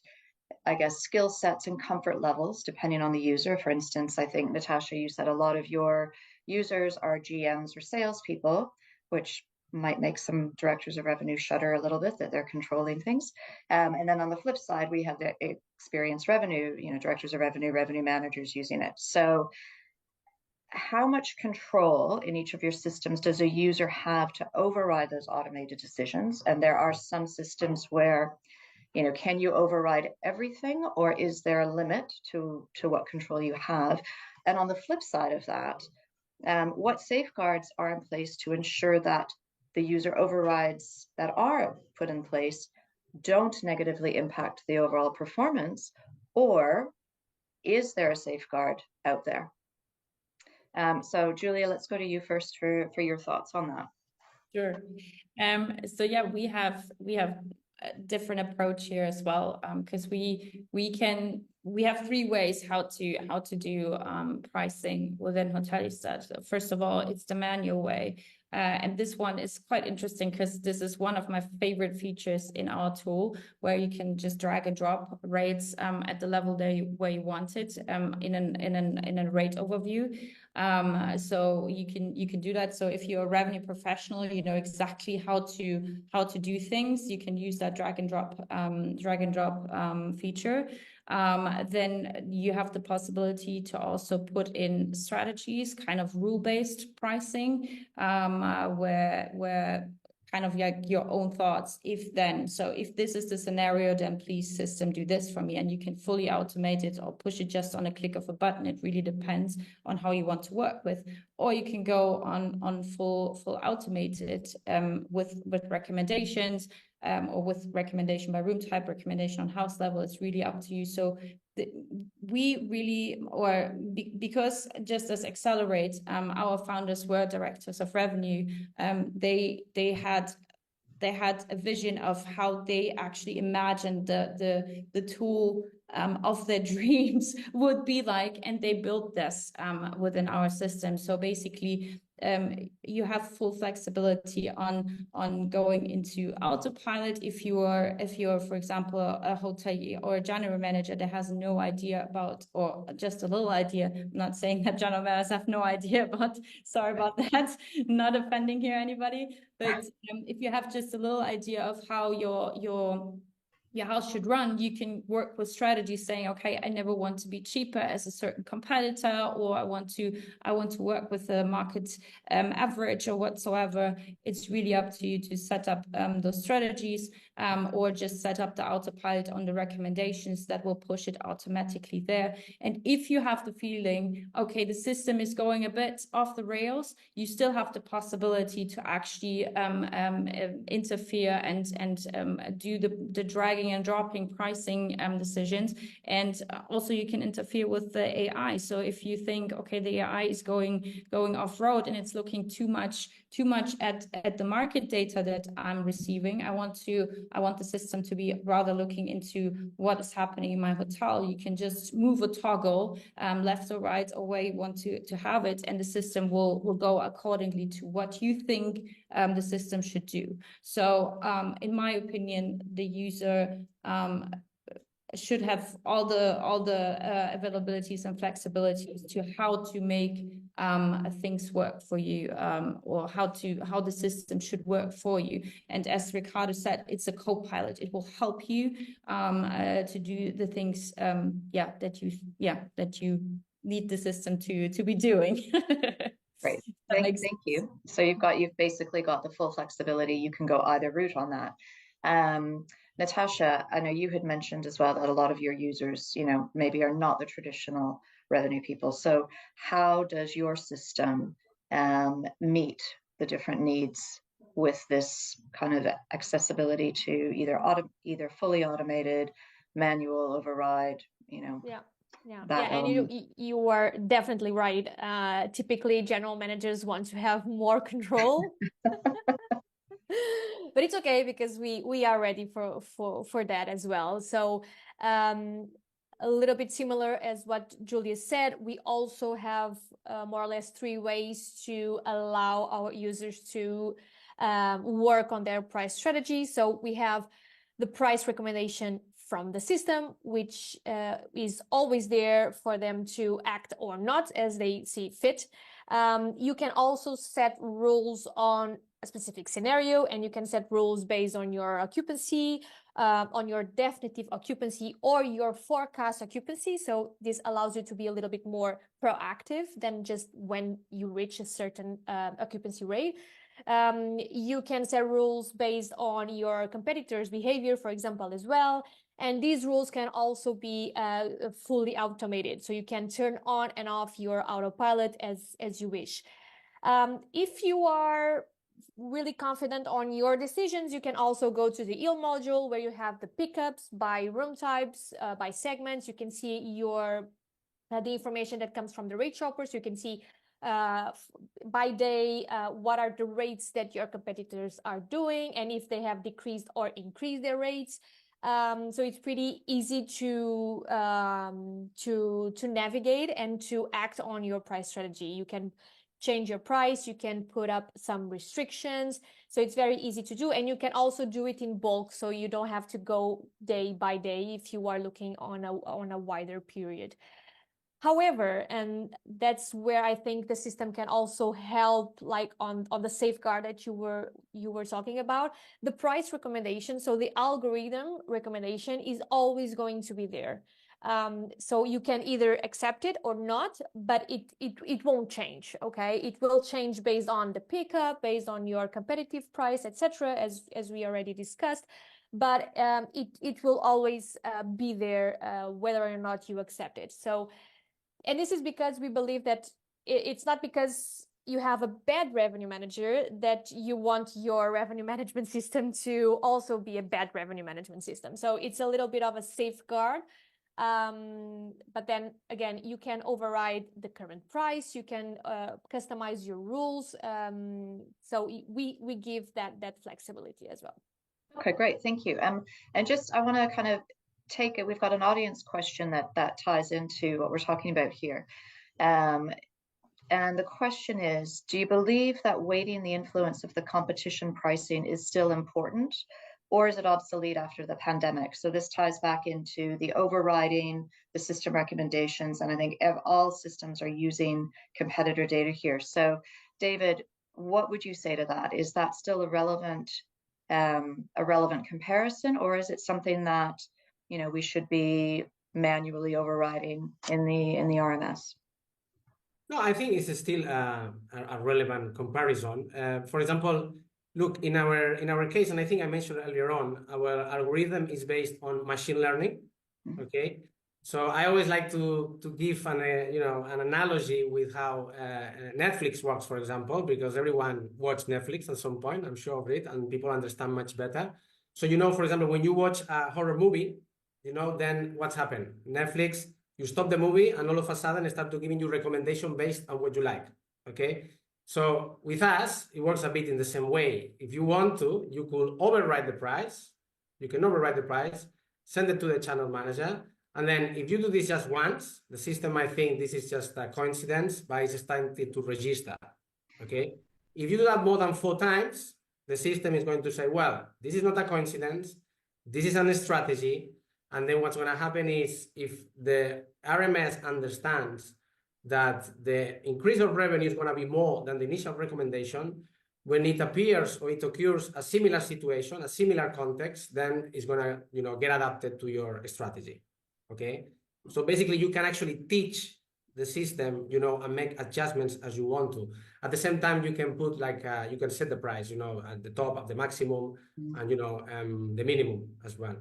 I guess, skill sets and comfort levels depending on the user. For instance, I think, Natasha, you said a lot of your users are GMs or salespeople, which might make some directors of revenue shudder a little bit that they're controlling things. And then on the flip side, we have the experienced revenue, directors of revenue, revenue managers using it. So how much control in each of your systems does a user have to override those automated decisions? And there are some systems where, can you override everything, or is there a limit to what control you have? And on the flip side of that, what safeguards are in place to ensure that the user overrides that are put in place don't negatively impact the overall performance, or is there a safeguard out there? So Julia, let's go to you first for your thoughts on that. Sure. So yeah, we have a different approach here as well, because we have three ways how to do pricing within Hotellistat. First of all, it's the manual way. And this one is quite interesting because this is one of my favorite features in our tool, where you can just drag and drop rates at the level where you want it in a rate overview. So you can do that. So if you're a revenue professional, you know exactly how to do things. You can use that drag and drop feature. Then you have the possibility to also put in strategies, kind of rule-based pricing, where kind of like your own thoughts, if then. So if this is the scenario, then please system do this for me. And you can fully automate it or push it just on a click of a button. It really depends on how you want to work with. Or you can go on full automated with recommendations, or with recommendation by room type, recommendation on house level. It's really up to you. So we really, because just as Accelerate, our founders were directors of revenue, they had a vision of how they actually imagined the tool of their dreams would be like, and they built this within our system. So basically, you have full flexibility on going into autopilot if you're, for example, a hotelier or a general manager that has no idea about, or just a little idea. I'm not saying that general managers have no idea about, sorry about that, not offending here anybody, but if you have just a little idea of how your house should run, you can work with strategies saying, okay, I never want to be cheaper as a certain competitor, or I want to work with the market average or whatsoever. It's really up to you to set up those strategies, or just set up the autopilot on the recommendations that will push it automatically there. And if you have the feeling, okay, the system is going a bit off the rails, you still have the possibility to actually interfere and do the dragging and dropping pricing decisions. And also you can interfere with the AI. So if you think, okay, the AI is going off road and it's looking too much at the market data that I'm receiving, I want the system to be rather looking into what is happening in my hotel. You can just move a toggle left or right, or where you want to have it, and the system will go accordingly to what you think the system should do. So in my opinion, the user should have all the availabilities and flexibilities to how to make things work for you, or how the system should work for you. And as Ricardo said, it's a co-pilot. It will help you to do the things that you need the system to be doing. Great. Thank you. So you've basically got the full flexibility. You can go either route on that. Natasha, I know you had mentioned as well that a lot of your users, maybe are not the traditional revenue people. So how does your system meet the different needs with this kind of accessibility to either fully automated, manual override, Yeah. And you are definitely right. Typically, general managers want to have more control. But it's okay, because we are ready for that as well. So a little bit similar as what Julia said, we also have more or less 3 ways to allow our users to work on their price strategy. So we have the price recommendation from the system, which is always there for them to act or not as they see fit. You can also set rules on a specific scenario, and you can set rules based on your occupancy, on your definitive occupancy or your forecast occupancy. So this allows you to be a little bit more proactive than just when you reach a certain occupancy rate. You can set rules based on your competitors' behavior, for example, as well. And these rules can also be fully automated. So you can turn on and off your autopilot as you wish. If you are really confident on your decisions, you can also go to the EEL module, where you have the pickups by room types, by segments. You can see the information that comes from the rate shoppers. You can see by day what are the rates that your competitors are doing, and if they have decreased or increased their rates. So it's pretty easy to navigate and to act on your price strategy. You can change your price, you can put up some restrictions. So it's very easy to do, and you can also do it in bulk, so you don't have to go day by day if you are looking on a wider period. However, and that's where I think the system can also help, like on the safeguard that you were talking about, the price recommendation. So the algorithm recommendation is always going to be there. So you can either accept it or not, but it won't change. Okay, it will change based on the pickup, based on your competitive price, etc., as we already discussed. But it will always be there whether or not you accept it. So. And this is because we believe that it's not because you have a bad revenue manager that you want your revenue management system to also be a bad revenue management system. So it's a little bit of a safeguard. But then again, you can override the current price. You can customize your rules. So we give that flexibility as well. Okay, great. Thank you. And just I want to kind of take it. We've got an audience question that ties into what we're talking about here. And the question is, do you believe that weighting the influence of the competition pricing is still important, or is it obsolete after the pandemic? So this ties back into the overriding, the system recommendations, and I think all systems are using competitor data here. So David, what would you say to that? Is that still a relevant comparison, or is it something that we should be manually overriding in the RMS? No, I think it's still a relevant comparison. For example, look, in our case, and I think I mentioned earlier on, our algorithm is based on machine learning. Okay, so I always like to give an analogy with how Netflix works, for example, because everyone watched Netflix at some point, I'm sure of it, and people understand much better. So for example, when you watch a horror movie, then what's happened? Netflix, you stop the movie and all of a sudden start to giving you recommendation based on what you like. Okay, so with us, it works a bit in the same way. If you want to, you could override the price. You can override the price, send it to the channel manager. And then if you do this just once, the system might think this is just a coincidence, but it's starting to register. Okay. If you do that more than 4 times, the system is going to say, well, this is not a coincidence. This is a strategy. And then what's going to happen is if the RMS understands that the increase of revenue is going to be more than the initial recommendation, when it appears or it occurs a similar situation, a similar context, then it's going to get adapted to your strategy. Okay, so basically you can actually teach the system, and make adjustments as you want to. At the same time, you can put you can set the price, at the top of the maximum and the minimum as well.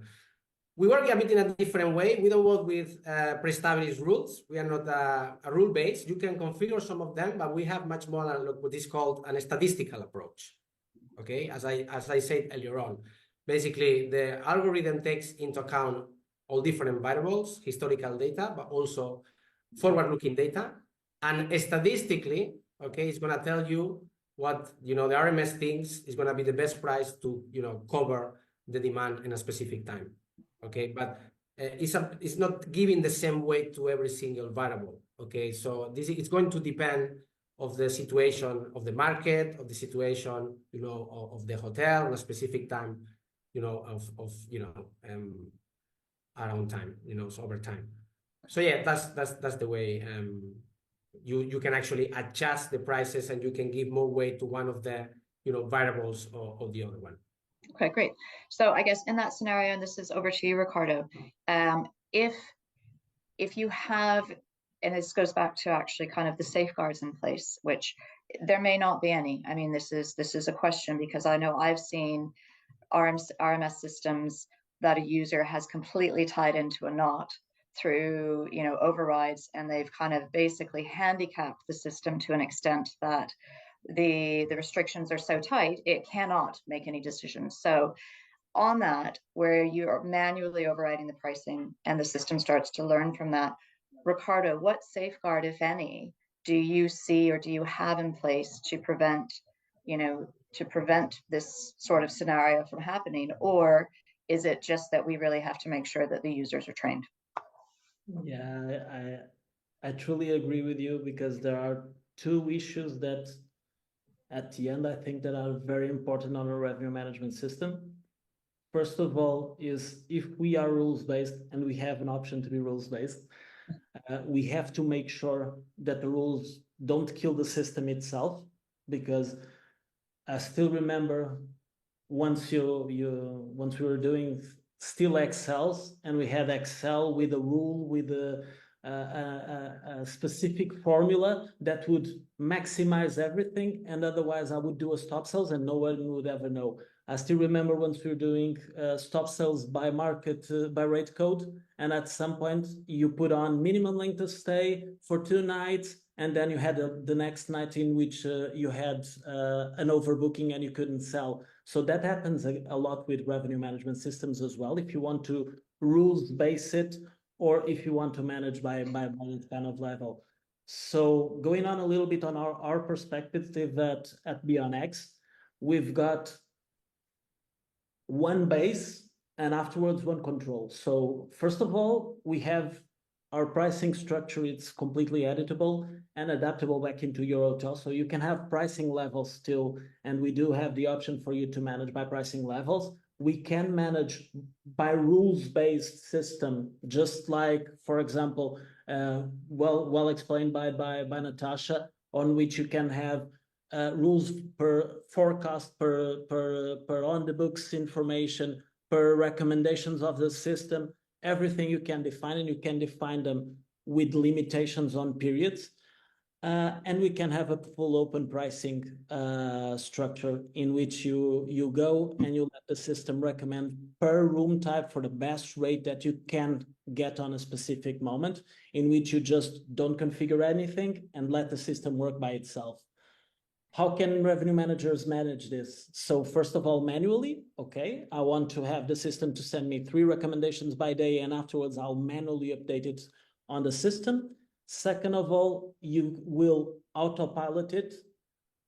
We work a bit in a different way. We don't work with pre-established rules. We are not a rule-based. You can configure some of them, but we have much more what is called a statistical approach. Okay, as I said earlier on, basically the algorithm takes into account all different variables, historical data, but also forward-looking data. And statistically, okay, it's going to tell you what, the RMS thinks is going to be the best price to, cover the demand in a specific time. Okay, but it's not giving the same weight to every single variable. Okay, so it's going to depend of the situation of the market, of the situation, of the hotel on a specific time, around time, so over time. So yeah, that's the way you can actually adjust the prices, and you can give more weight to one of the variables or the other one. Okay, great. So I guess in that scenario, and this is over to you, Ricardo, if you have, and this goes back to actually kind of the safeguards in place, which there may not be any. I mean, this is a question because I know I've seen RMS systems that a user has completely tied into a knot through overrides, and they've kind of basically handicapped the system to an extent that the restrictions are so tight it cannot make any decisions. So on that, where you are manually overriding the pricing and the system starts to learn from that, Ricardo, what safeguard, if any, do you see or do you have in place to prevent this sort of scenario from happening? Or is it just that we really have to make sure that the users are trained? Yeah, I truly agree with you, because there are 2 issues that at the end I think that are very important on a revenue management system. First of all is if we are rules-based, and we have an option to be rules-based, we have to make sure that the rules don't kill the system itself, because I still remember once we were doing still Excels, and we had Excel with a rule, with a specific formula that would maximize everything, and otherwise I would do a stop sales and no one would ever know. I still remember once we were doing stop sales by market, by rate code, and at some point you put on minimum length of stay for 2 nights, and then you had the next night in which you had an overbooking and you couldn't sell. So that happens a lot with revenue management systems as well, if you want to rules base it, or if you want to manage by that kind of level. So going on a little bit on our perspective at BEONx, we've got one base and afterwards one control. So first of all, we have our pricing structure. It's completely editable and adaptable back into your hotel. So you can have pricing levels still, and we do have the option for you to manage by pricing levels. We can manage by rules-based system, just like, for example, well explained by Natasha, on which you can have rules per forecast, per on the books information, per recommendations of the system. Everything you can define, and you can define them with limitations on periods. And we can have a full open pricing structure in which you go and you let the system recommend per room type for the best rate that you can get on a specific moment, in which you just don't configure anything and let the system work by itself. How can revenue managers manage this? So first of all, manually, okay, I want to have the system to send me 3 recommendations by day, and afterwards I'll manually update it on the system. Second of all, you will autopilot it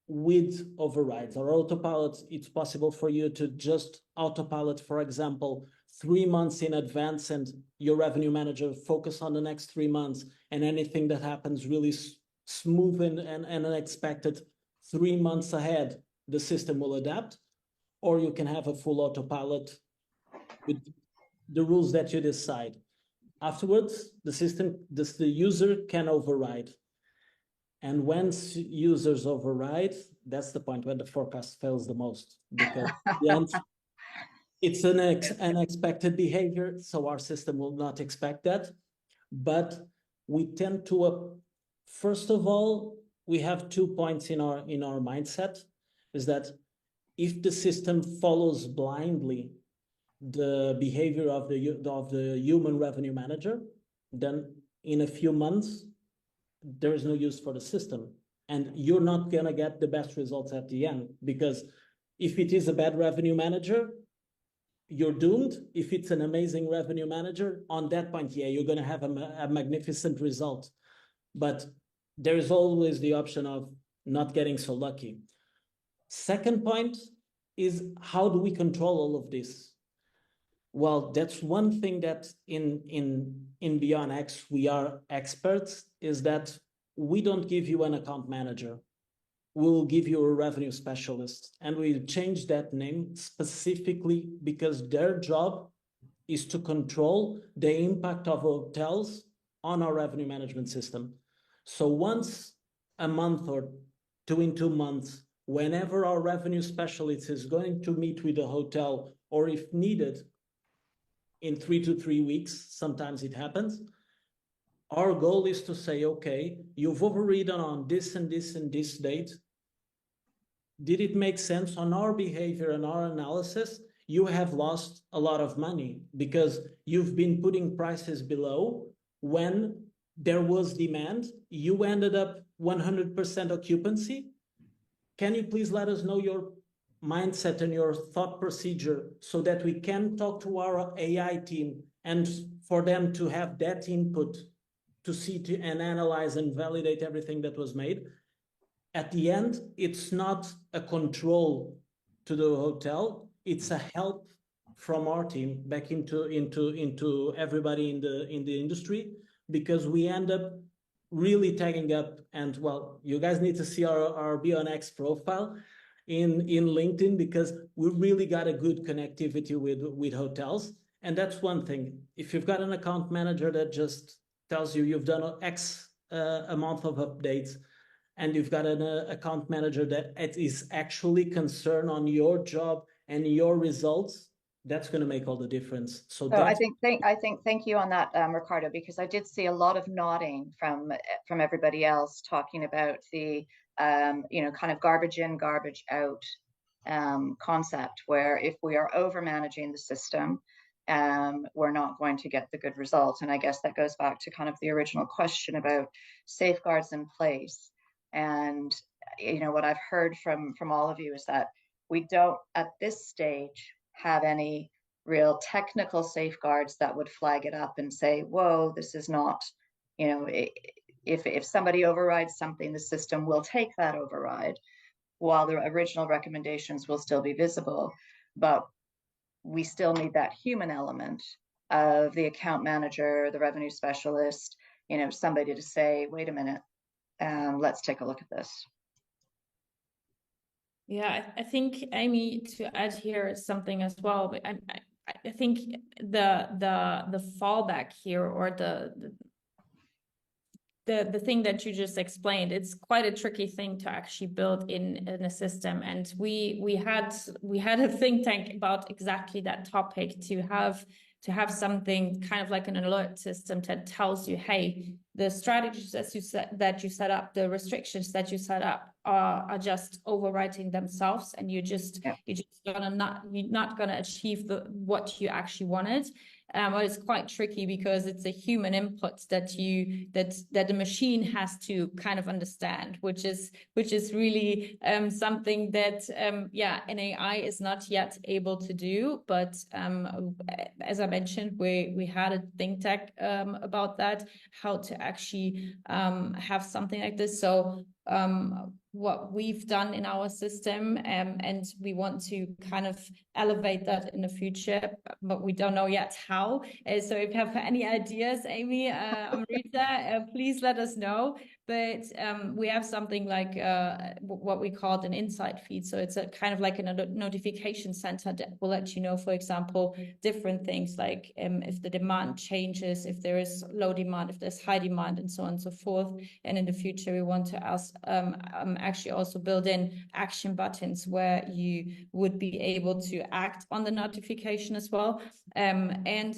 with overrides. Or autopilot, it's possible for you to just autopilot, for example, 3 months in advance, and your revenue manager focus on the next 3 months, and anything that happens really smooth and unexpected 3 months ahead, the system will adapt. Or you can have a full autopilot with the rules that you decide. Afterwards, the user can override. And once users override, that's the point when the forecast fails the most, because it's an unexpected behavior, so our system will not expect that. But we tend to, first of all, we have 2 points in our mindset, is that if the system follows blindly the behavior of the human revenue manager, then in a few months, there is no use for the system. And you're not gonna get the best results at the end, because if it is a bad revenue manager, you're doomed. If it's an amazing revenue manager, on that point, yeah, you're gonna have a magnificent result. But there is always the option of not getting so lucky. Second point is, how do we control all of this? Well, that's one thing that in BEONx we are experts, is that we don't give you an account manager. We'll give you a revenue specialist, and we change that name specifically because their job is to control the impact of hotels on our revenue management system. So once a month or 2 in 2 months, whenever our revenue specialist is going to meet with the hotel, or if needed, in 3 to 3 weeks, sometimes it happens, our goal is to say, okay, you've overridden on this and this and this date. Did it make sense on our behavior and our analysis? You have lost a lot of money because you've been putting prices below when there was demand. You ended up 100% occupancy. Can you please let us know your mindset and your thought procedure so that we can talk to our AI team and for them to have that input to see and analyze and validate everything that was made? At the end, it's not a control to the hotel, it's a help from our team back into everybody in the industry, because we end up really tagging up. And well, you guys need to see our BEONx profile in LinkedIn, because we really got a good connectivity with hotels. And that's one thing. If you've got an account manager that just tells you you've done X amount of updates, and you've got an account manager that is actually concerned on your job and your results, that's going to make all the difference. So I think thank you on that, Ricardo, because I did see a lot of nodding from everybody else talking about the you know, kind of garbage in, garbage out concept, where if we are over managing the system, we're not going to get the good results. And I guess that goes back to kind of the original question about safeguards in place. And you know, what I've heard from all of you is that we don't at this stage have any real technical safeguards that would flag it up and say, whoa, this is not, you know, if somebody overrides something, the system will take that override, while the original recommendations will still be visible. But we still need that human element of the account manager, the revenue specialist, you know, somebody to say, wait a minute, let's take a look at this. Yeah, I think, Amy, to add here something as well, but I think the fallback here, or the thing that you just explained, it's quite a tricky thing to actually build in a system. And we had a think tank about exactly that topic, to have something kind of like an alert system that tells you, hey, the strategies that you set up, the restrictions that you set up are just overwriting themselves, and you're not gonna achieve what you actually wanted. But it's quite tricky because it's a human input that the machine has to kind of understand, which is really something that an AI is not yet able to do. But as I mentioned, we had a think tank about that, how to actually have something like this. So what we've done in our system, and we want to kind of elevate that in the future, but we don't know yet how. So if you have any ideas, Amy, Amrita, please let us know. But we have something like what we call an insight feed. So it's a kind of like a notification center that will let you know, for example, different things like if the demand changes, if there is low demand, if there's high demand, and so on and so forth. And in the future, we want to actually also build in action buttons where you would be able to act on the notification as well. And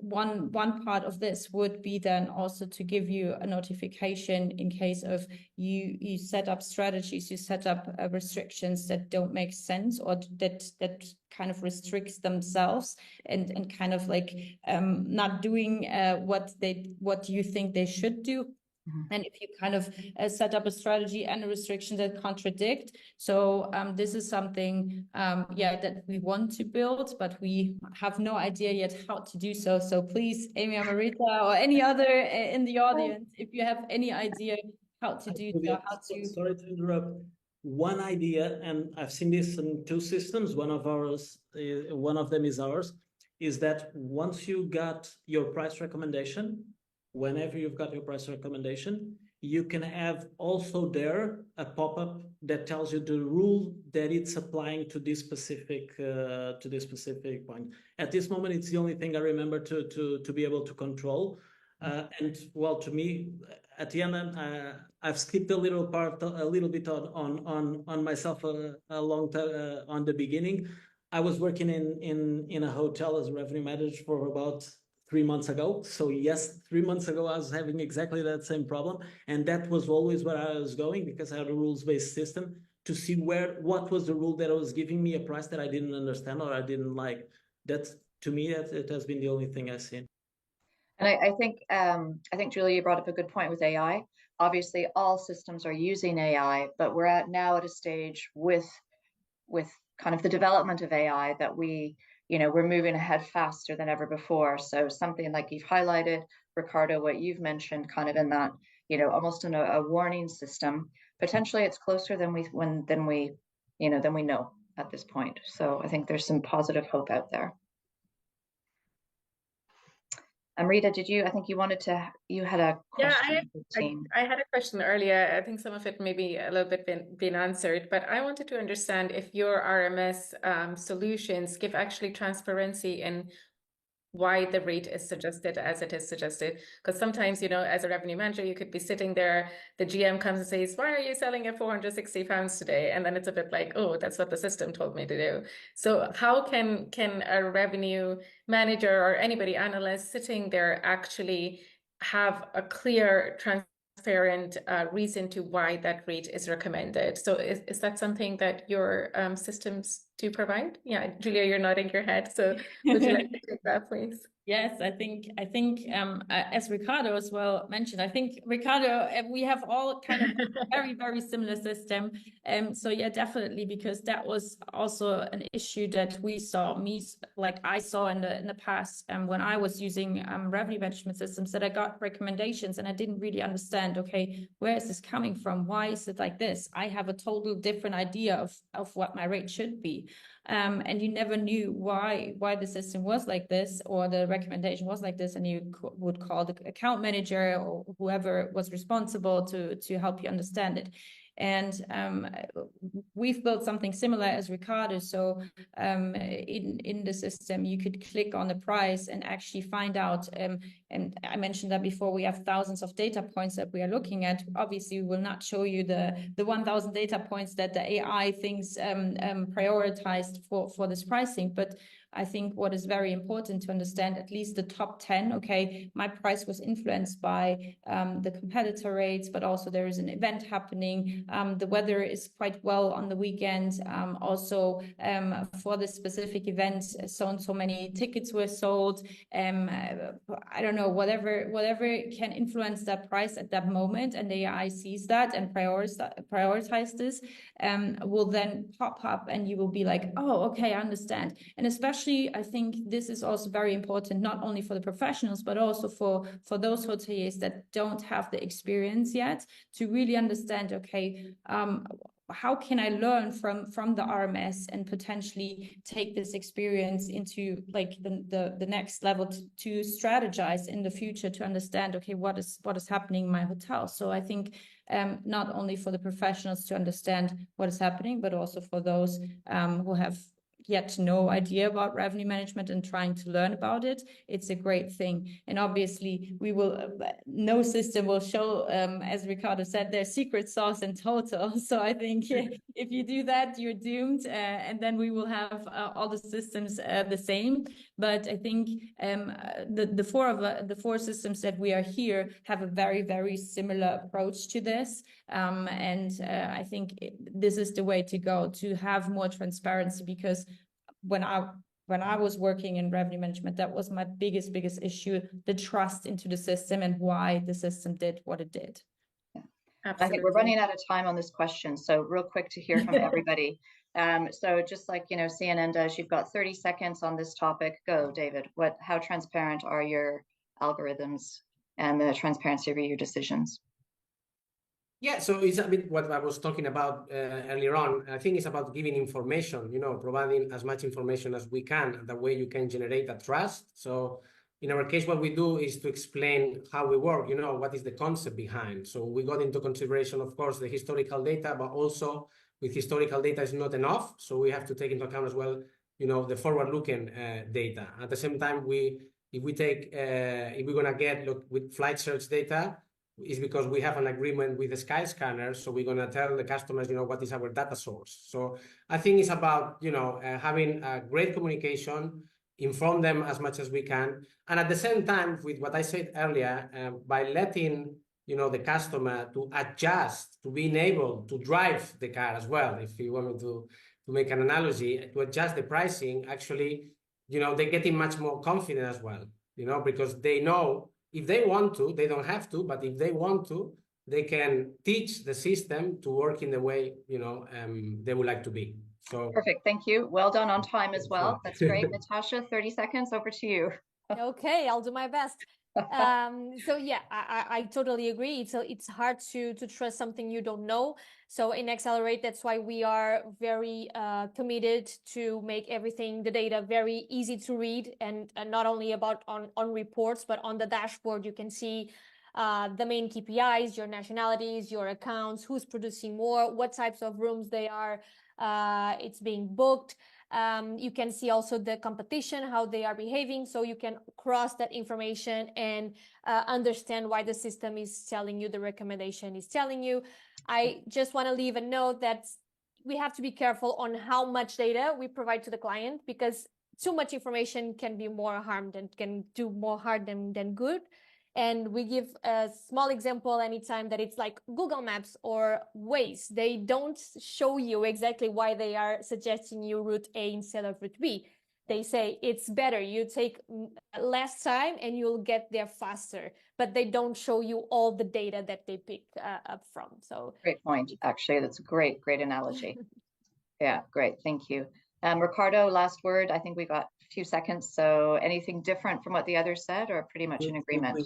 one part of this would be then also to give you a notification in case of you set up strategies, you set up restrictions that don't make sense, or that kind of restricts themselves and kind of like not doing what you think they should do. And if you kind of set up a strategy and a restriction that contradict. So this is something, that we want to build, but we have no idea yet how to do so. So please, Amy, Amrita, or any other in the audience, if you have any idea how to do so, Sorry to interrupt. One idea, and I've seen this in two systems, one of them is ours, is that once you got your price recommendation, whenever you've got your price recommendation, you can have also there a pop-up that tells you the rule that it's applying to this specific point. At this moment, it's the only thing I remember to be able to control. And well, to me, at the end, I've skipped a little bit on myself a long time on the beginning. I was working in a hotel as a revenue manager for about 3 months ago. So yes, 3 months ago, I was having exactly that same problem. And that was always where I was going, because I had a rules-based system to see what was the rule that was giving me a price that I didn't understand or I didn't like. That's, to me, it has been the only thing I've seen. And I think Julia, you brought up a good point with AI. Obviously, all systems are using AI, but we're now at a stage with kind of the development of AI that we're moving ahead faster than ever before. So something like you've highlighted, Ricardo, what you've mentioned, kind of in that, almost in a warning system. Potentially, it's closer than we know at this point. So I think there's some positive hope out there. Amrita, I think you had a question. Yeah, I had a question earlier. I think some of it maybe a little bit been answered, but I wanted to understand if your RMS solutions give actually transparency in why the rate is suggested as it is suggested. Because sometimes, you know, as a revenue manager, you could be sitting there, the GM comes and says, why are you selling at £460 today? And then it's a bit like, oh, that's what the system told me to do. So how can a revenue manager or anybody, analyst sitting there actually have a clear, transparent reason to why that rate is recommended? So is that something that your systems do provide? Yeah, Julia, you're nodding your head. So would you like to take that, please? Yes, I think as Ricardo as well mentioned, I think Ricardo, we have all kind of very, very similar system. So yeah, definitely, because that was also an issue that we saw, I saw in the past, when I was using revenue management systems, that I got recommendations and I didn't really understand, okay, where is this coming from? Why is it like this? I have a total different idea of what my rate should be. And you never knew why the system was like this, or the recommendation was like this, and you would call the account manager or whoever was responsible to help you understand it. And we've built something similar as Ricardo. So in the system, you could click on the price and actually find out. And I mentioned that before, we have thousands of data points that we are looking at. Obviously, we will not show you the 1,000 data points that the AI thinks prioritized for this pricing. But I think what is very important to understand, at least the top 10, okay, my price was influenced by the competitor rates, but also there is an event happening. The weather is quite well on the weekend. Also, for this specific event, so and so many tickets were sold. I don't know, whatever can influence that price at that moment, and the AI sees that and prioritize this, will then pop up, and you will be like, oh, okay, I understand. And especially, I think this is also very important, not only for the professionals, but also for those hoteliers that don't have the experience yet, to really understand, okay, how can I learn from the RMS and potentially take this experience into like the next level to strategize in the future, to understand, okay, what is happening in my hotel. So I think not only for the professionals to understand what is happening, but also for those who have yet no idea about revenue management and trying to learn about it, it's a great thing. And obviously we will, no system will show, as Ricardo said, their secret sauce in total. So I think if you do that, you're doomed. And then we will have all the systems the same. But I think the four systems that we are here have a very, very similar approach to this. And I think this is the way to go, to have more transparency, because when I was working in revenue management, that was my biggest issue, the trust into the system and why the system did what it did. Yeah. I think we're running out of time on this question, so real quick to hear from everybody. So just like, you know, CNN does, you've got 30 seconds on this topic. Go, David. How transparent are your algorithms and the transparency of your decisions? Yeah, so it's a bit what I was talking about earlier on. I think it's about giving information, you know, providing as much information as we can. That way you can generate that trust. So in our case, what we do is to explain how we work, you know, what is the concept behind. So we got into consideration, of course, the historical data, but also with historical data is not enough. So we have to take into account as well, you know, the forward-looking data. At the same time, if we're going to get, look, with flight search data, is because we have an agreement with the Skyscanner, so we're going to tell the customers, you know, what is our data source. So I think it's about, you know, having a great communication, inform them as much as we can, and at the same time, with what I said earlier, by letting, you know, the customer to adjust, to being able to drive the car as well, if you want me to make an analogy, to adjust the pricing, actually, you know, they're getting much more confident as well, you know, because they know if they want to, they don't have to, but if they want to, they can teach the system to work in the way, you know, they would like to be. So perfect. Thank you. Well done on time as well. That's great. Natasha, 30 seconds, over to you. Okay, I'll do my best. So yeah, I totally agree. So it's hard to trust something you don't know. So in Accelerate, that's why we are very committed to make everything, the data, very easy to read, and not only about on reports, but on the dashboard you can see the main KPIs, your nationalities, your accounts, who's producing more, what types of rooms they are, it's being booked. You can see also the competition, how they are behaving, so you can cross that information and understand why the system is telling you, the recommendation is telling you. I just want to leave a note that we have to be careful on how much data we provide to the client, because too much information can be more harm than can do more harm than good. And we give a small example anytime that it's like Google Maps or Waze. They don't show you exactly why they are suggesting you route A instead of route B. They say it's better, you take less time and you'll get there faster, but they don't show you all the data that they pick up from. So great point, actually. That's a great analogy. Yeah, great, thank you. Ricardo, last word. I think we got a few seconds, so anything different from what the others said, or pretty much in agreement?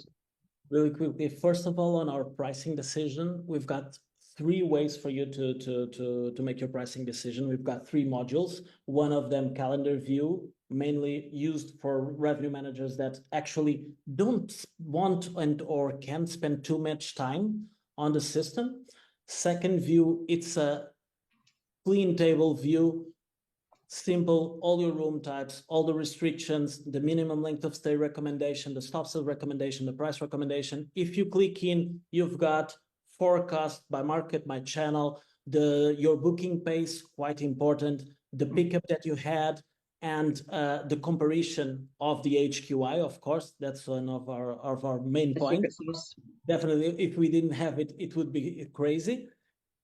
Really quickly, first of all, on our pricing decision, we've got 3 ways for you to make your pricing decision. We've got 3 modules. One of them, calendar view, mainly used for revenue managers that actually don't want or can spend too much time on the system. Second view, it's a clean table view, simple, all your room types, all the restrictions, the minimum length of stay recommendation, the stop sale recommendation, the price recommendation. If you click in, you've got forecast by market, by channel, your booking pace, quite important, the pickup that you had, and the comparison of the HQI, of course. That's one of our main points. Definitely, if we didn't have it, it would be crazy.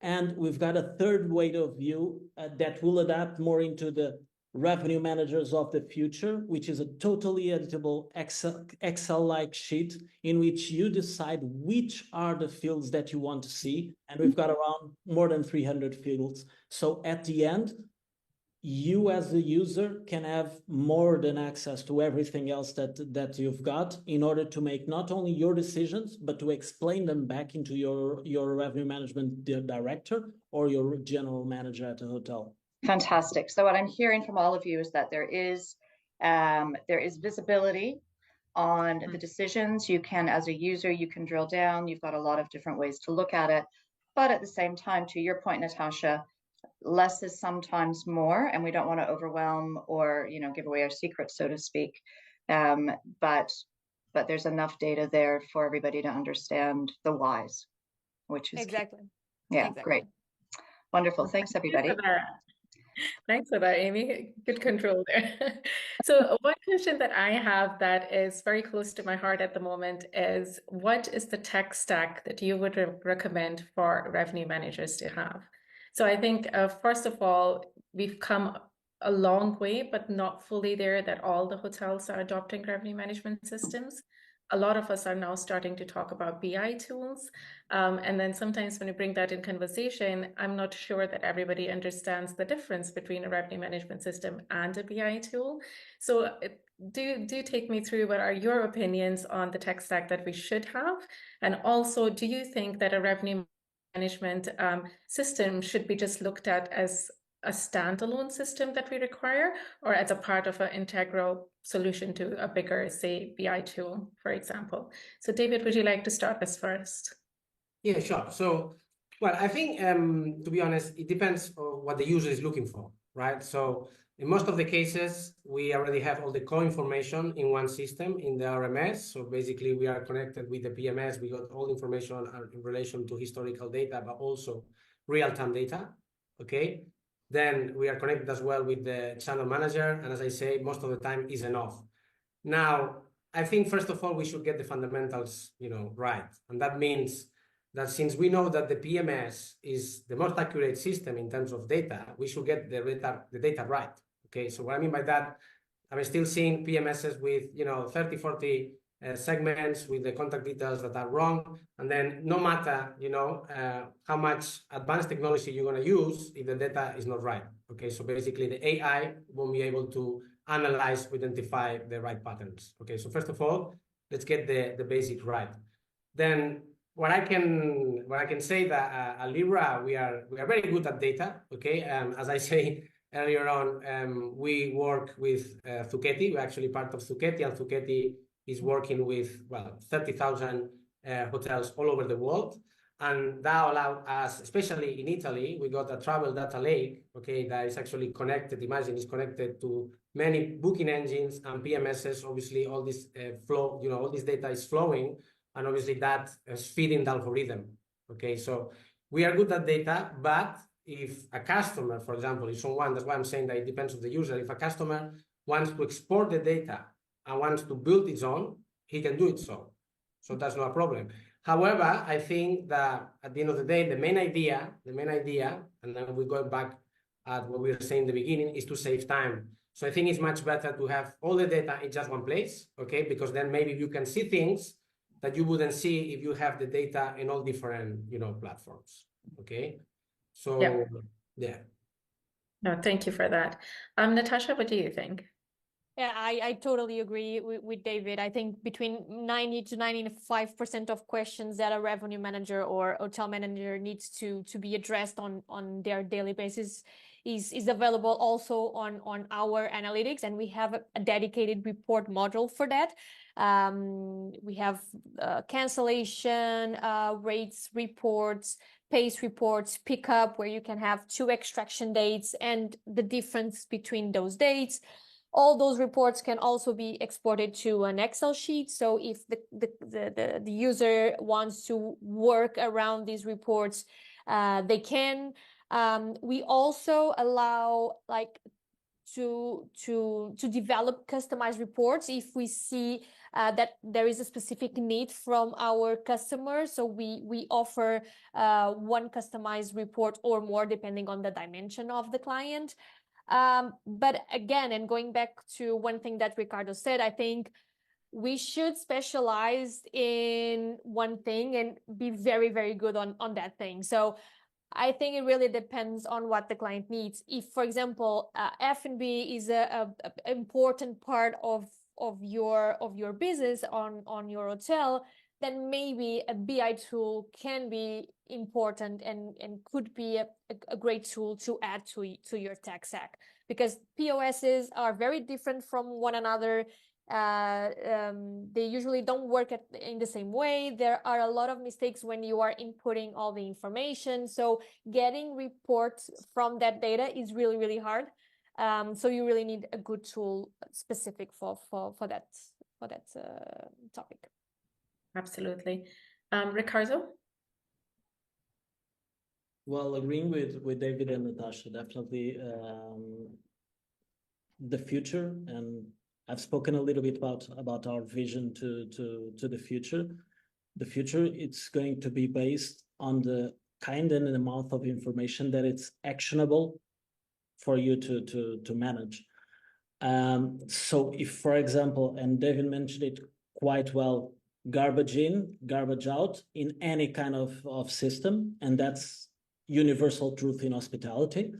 And we've got a third way of view that will adapt more into the revenue managers of the future, which is a totally editable Excel-like sheet in which you decide which are the fields that you want to see. And we've got around more than 300 fields. So at the end, you as a user can have more than access to everything else that you've got in order to make not only your decisions, but to explain them back into your revenue management director or your general manager at a hotel. Fantastic. So what I'm hearing from all of you is that there is visibility on the decisions. You can, as a user, you can drill down. You've got a lot of different ways to look at it. But at the same time, to your point, Natasha, less is sometimes more, and we don't want to overwhelm or give away our secrets, so to speak. But there's enough data there for everybody to understand the whys, which is exactly. Key. Yeah, exactly. Great, wonderful. Thanks, everybody. Thanks for that, Amy. Good control there. So one question that I have that is very close to my heart at the moment is, what is the tech stack that you would recommend for revenue managers to have? So I think, first of all, we've come a long way, but not fully there that all the hotels are adopting revenue management systems. A lot of us are now starting to talk about BI tools. And then sometimes when you bring that in conversation, I'm not sure that everybody understands the difference between a revenue management system and a BI tool. So do take me through what are your opinions on the tech stack that we should have? And also, do you think that a revenue management system should be just looked at as a standalone system that we require, or as a part of an integral solution to a bigger, say, BI tool, for example? So David, would you like to start us first? Yeah, sure. So, well, I think, to be honest, it depends on what the user is looking for, right? So in most of the cases, we already have all the core information in one system in the RMS. So basically, we are connected with the PMS. We got all the information in relation to historical data, but also real-time data, okay? Then we are connected as well with the channel manager. And as I say, most of the time is enough. Now, I think, first of all, we should get the fundamentals, right. And that means that since we know that the PMS is the most accurate system in terms of data, we should get the data right. Okay, so what I mean by that, I'm still seeing PMSs with 30, 40 segments with the contact details that are wrong, and then no matter how much advanced technology you're going to use, if the data is not right. Okay, so basically the AI won't be able to analyze, identify the right patterns. Okay, so first of all, let's get the basics right. Then what I can say that at Lybra, we are very good at data. Okay, as I say earlier on, we work with Zucchetti. We're actually part of Zucchetti, and Zucchetti is working with 30,000 hotels all over the world. And that allowed us, especially in Italy, we got a travel data lake, okay, that is actually connected, imagine it's connected to many booking engines and PMSs. Obviously, all this flow, all this data is flowing, and obviously that is feeding the algorithm, okay? So we are good at data, but if a customer, for example, if someone, that's why I'm saying that it depends on the user, if a customer wants to export the data and wants to build its own, he can do it so that's not a problem. However, I think that at the end of the day, the main idea, and then we go back at what we were saying in the beginning, is to save time. So I think it's much better to have all the data in just one place, okay? Because then maybe you can see things that you wouldn't see if you have the data in all different, platforms, okay? So, yeah. No, thank you for that. Natasha, what do you think? Yeah, I totally agree with David. I think between 90 to 95% of questions that a revenue manager or hotel manager needs to be addressed on their daily basis is available also on our analytics, and we have a dedicated report module for that. We have cancellation rates reports, pace reports, pickup, where you can have 2 extraction dates and the difference between those dates. All those reports can also be exported to an Excel sheet. So if the user wants to work around these reports, they can. We also allow to develop customized reports if we see that there is a specific need from our customers. So we offer one customized report or more depending on the dimension of the client. But again, and going back to one thing that Ricardo said, I think we should specialize in one thing and be very, very good on that thing. So I think it really depends on what the client needs. If, for example, F&B is a important part of your business on your hotel, then maybe a BI tool can be important and could be a great tool to add to your tech stack, because POSs are very different from one another. They usually don't work in the same way. There are a lot of mistakes when you are inputting all the information. So getting reports from that data is really, really hard. So you really need a good tool specific for that topic. Absolutely. Ricardo? Well, agreeing with David and Natasha, definitely the future, and I've spoken a little bit about our vision to the future. The future, it's going to be based on the kind and the amount of information that it's actionable for you to manage. So if, for example, and David mentioned it quite well, garbage in, garbage out in any kind of system, and that's universal truth in hospitality.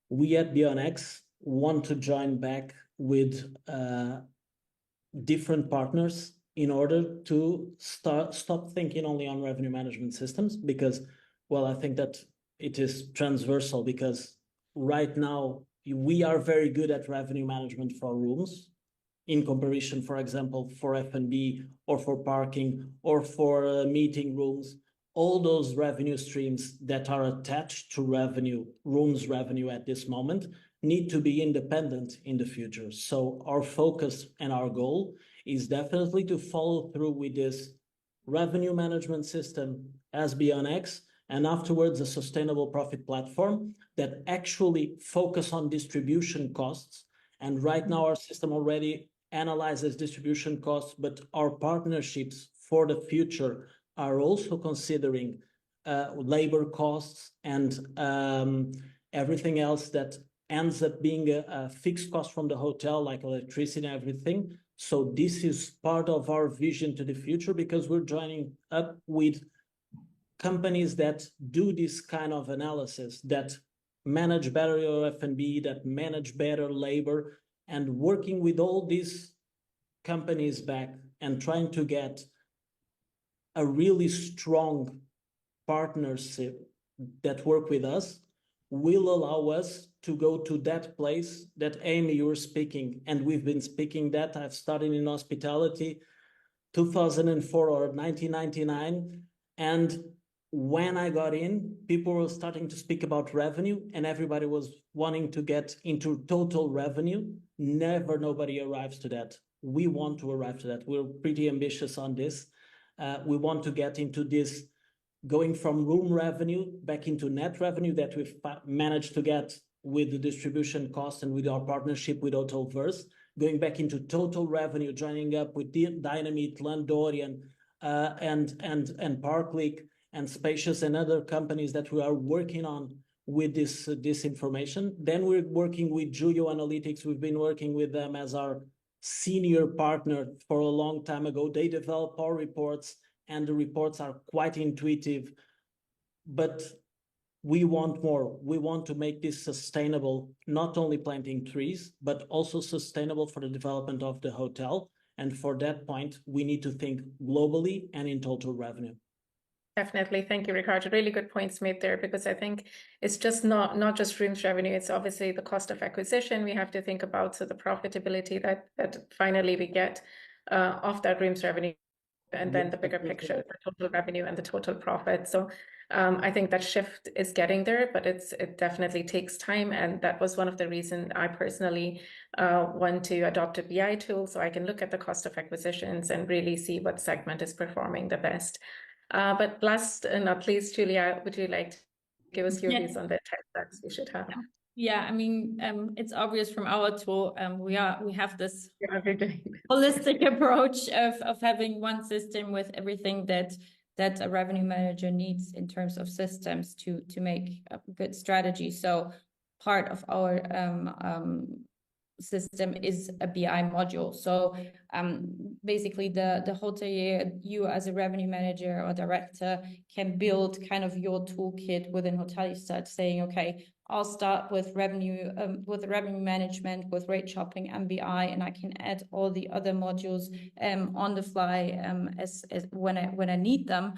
We at BEONx want to join back with different partners in order to stop thinking only on revenue management systems, because, well, I think that it is transversal, because right now we are very good at revenue management for rooms in comparison, for example, for F&B or for parking or for meeting rooms. All those revenue streams that are attached to revenue, rooms revenue at this moment, need to be independent in the future. So our focus and our goal is definitely to follow through with this revenue management system as BEONx, and afterwards a sustainable profit platform that actually focus on distribution costs. And right now our system already analyzes distribution costs, but our partnerships for the future are also considering labor costs and everything else that ends up being a fixed cost from the hotel, like electricity and everything. So this is part of our vision to the future, because we're joining up with companies that do this kind of analysis, that manage better your F&B, that manage better labor, and working with all these companies back and trying to get a really strong partnership that work with us will allow us to go to that place that, Amy, you were speaking, and we've been speaking that. I've started in hospitality 2004 or 1999, and when I got in, people were starting to speak about revenue and everybody was wanting to get into total revenue. Never nobody arrives to that. We want to arrive to that. We're pretty ambitious on this. We want to get into this, going from room revenue back into net revenue that we've managed to get with the distribution cost and with our partnership with Hotelverse, going back into total revenue, joining up with Dynamite, Landorian, and Parklick, and Spacious and other companies that we are working on with this information. Then we're working with Julio Analytics. We've been working with them as our senior partner for a long time ago. They develop our reports, and the reports are quite intuitive, but we want more. We want to make this sustainable, not only planting trees, but also sustainable for the development of the hotel. And for that point, we need to think globally and in total revenue. Definitely. Thank you, Ricardo. Really good points made there, because I think it's just not just rooms revenue. It's obviously the cost of acquisition we have to think about. So the profitability that finally we get off that rooms revenue, and then the bigger picture, the total revenue and the total profit. So I think that shift is getting there, but it definitely takes time. And that was one of the reasons I personally want to adopt a BI tool, so I can look at the cost of acquisitions and really see what segment is performing the best. But last and not least, Julia, would you like to give us your views on the tech stacks we should have? Yeah, I mean, it's obvious from our tool, we have this holistic approach of having one system with everything that a revenue manager needs in terms of systems to make a good strategy. So part of our system is a BI module. So basically the hotelier, you as a revenue manager or director can build kind of your toolkit within Hotellistat, saying, okay, I'll start with revenue management, with rate shopping and BI, and I can add all the other modules on the fly as when I need them.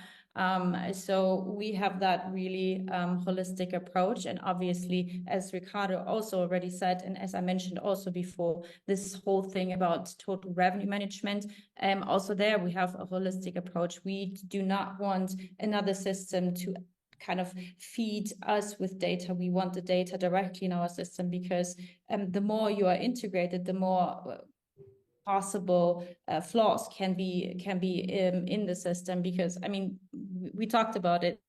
So we have that really holistic approach. And obviously, as Ricardo also already said, and as I mentioned also before, this whole thing about total revenue management, also there we have a holistic approach. We do not want another system to kind of feed us with data. We want the data directly in our system, because the more you are integrated, the more possible flaws can be in the system. Because I mean, we talked about it,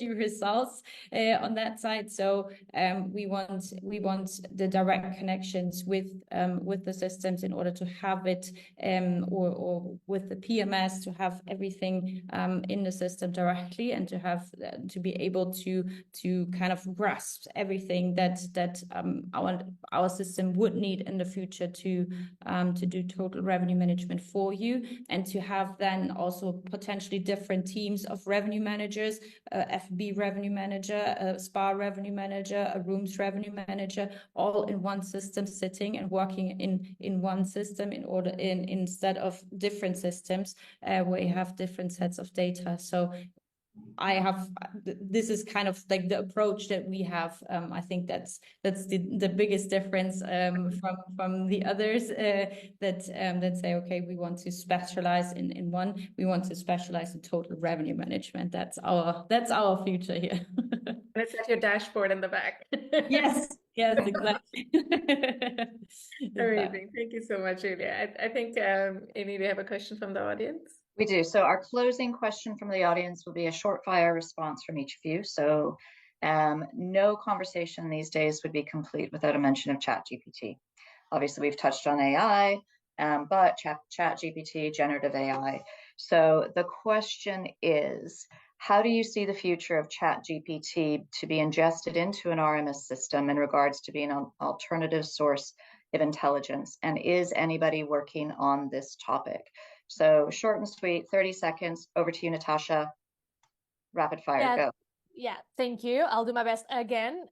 results on that side. So we want the direct connections with the systems in order to have it, or with the PMS, to have everything in the system directly, and to be able to kind of grasp everything that our system would need in the future to do total revenue management for you, and to have then also potentially different teams of revenue managers, FB revenue manager, a spa revenue manager, a rooms revenue manager, all in one system, sitting and working in one system, instead of different systems where you have different sets of data. So this is kind of like the approach that we have. I think that's the biggest difference from the others that say, okay, we want to specialize in one. We want to specialize in total revenue management. That's our future here. It's at your dashboard in the back. Yes, exactly. Amazing. Thank you so much, Julia. I think, Amy, we have a question from the audience. We do. So our closing question from the audience will be a short fire response from each of you. So no conversation these days would be complete without a mention of ChatGPT. Obviously, we've touched on AI, but ChatGPT, generative AI. So the question is, how do you see the future of ChatGPT to be ingested into an RMS system in regards to being an alternative source of intelligence? And is anybody working on this topic? So short and sweet, 30 seconds. Over to you, Natasha. Rapid fire, go. Yeah, thank you. I'll do my best again.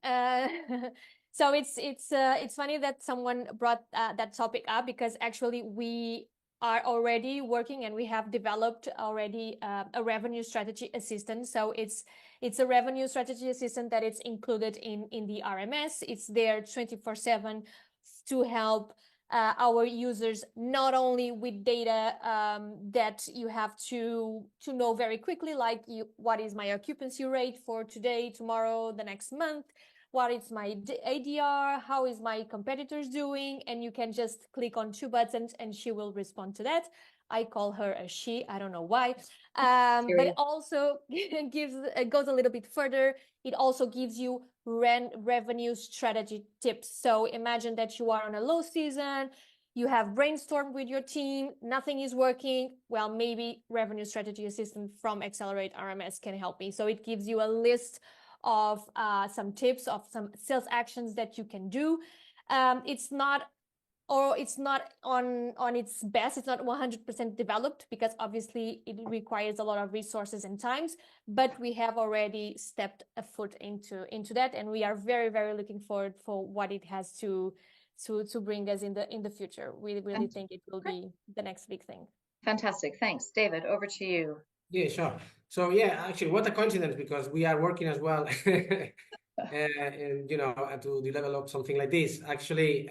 So it's funny that someone brought that topic up, because actually we are already working and we have developed already a revenue strategy assistant. So it's a revenue strategy assistant that is included in the RMS. It's there 24/7 to help our users, not only with data that you have to know very quickly, like what is my occupancy rate for today, tomorrow, the next month, what is my ADR, how is my competitors doing, and you can just click on 2 buttons and she will respond to that. I call her a she, I don't know why. But it also goes a little bit further. It also gives you revenue strategy tips. So imagine that you are on a low season, you have brainstormed with your team, nothing is working. Well, maybe revenue strategy assistant from Accelerate RMS can help me. So it gives you a list of some tips, of some sales actions that you can do. It's not on its best. It's not 100% developed because obviously it requires a lot of resources and times, but we have already stepped a foot into that, and we are very, very looking forward for what it has to bring us in the future. We really think it will be the next big thing. Fantastic. Thanks. David, over to you. Yeah, sure. So yeah, actually, what a coincidence, because we are working as well and to develop something like this. Actually,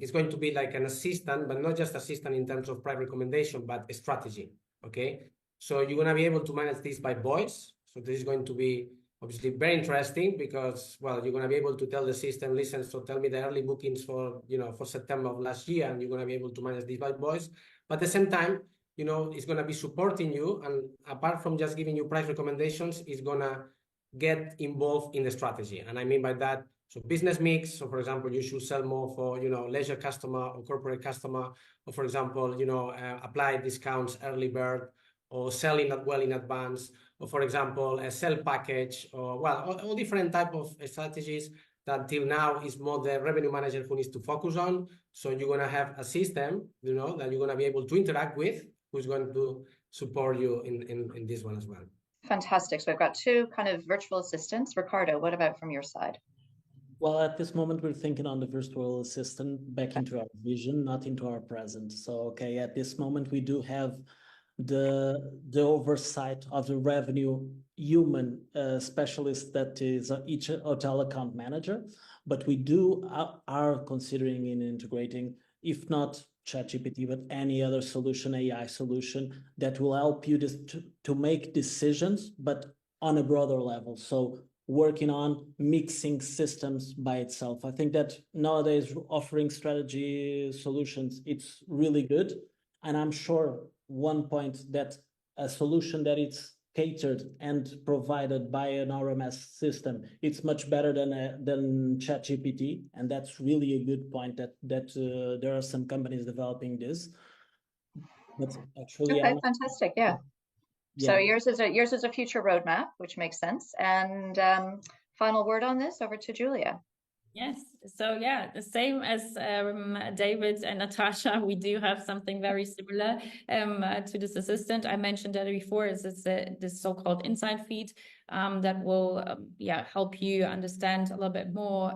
it's going to be like an assistant, but not just assistant in terms of price recommendation, but a strategy. Okay, so you're gonna be able to manage this by voice. So this is going to be obviously very interesting because, well, you're gonna be able to tell the system, listen, so tell me the early bookings for for September of last year, and you're gonna be able to manage this by voice. But at the same time, it's gonna be supporting you, and apart from just giving you price recommendations, it's gonna get involved in the strategy. And I mean by that, so business mix. So for example, you should sell more for leisure customer or corporate customer, or for example, apply discounts early bird, or selling well in advance, or for example, a sell package, or well, all different type of strategies that till now is more the revenue manager who needs to focus on. So you're gonna have a system, that you're gonna be able to interact with, who's going to support you in this one as well. Fantastic. So I've got 2 kind of virtual assistants. Ricardo, what about from your side? Well, at this moment, we're thinking on the virtual assistant back into our vision, not into our present. So, okay, at this moment, we do have the oversight of the revenue human specialist that is each hotel account manager, but we are considering in integrating, if not ChatGPT, but any other solution, AI solution that will help you to make decisions, but on a broader level. So working on mixing systems by itself. I think that nowadays offering strategy solutions, it's really good. And I'm sure one point that a solution that it's catered and provided by an RMS system, it's much better than ChatGPT, and that's really a good point. That there are some companies developing this. But actually, okay, fantastic. Yeah. So yours is a future roadmap, which makes sense. And final word on this, over to Julia. Yes. So yeah, the same as David and Natasha, we do have something very similar to this assistant. I mentioned that before. Is this so-called insight feed that will help you understand a little bit more.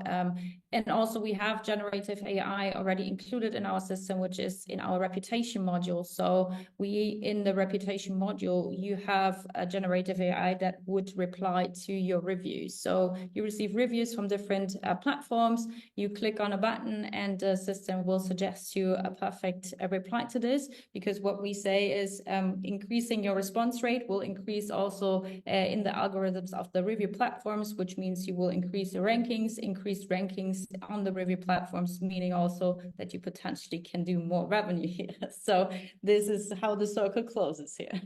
And also we have generative AI already included in our system, which is in our reputation module. So in the reputation module, you have a generative AI that would reply to your reviews. So you receive reviews from different platforms. You click on a button and the system will suggest you a perfect reply to this, because what we say is increasing your response rate will increase also in the algorithms of the review platforms, which means you will increase the rankings. Increased rankings on the review platforms, meaning also that you potentially can do more revenue here. So this is how the circle closes here.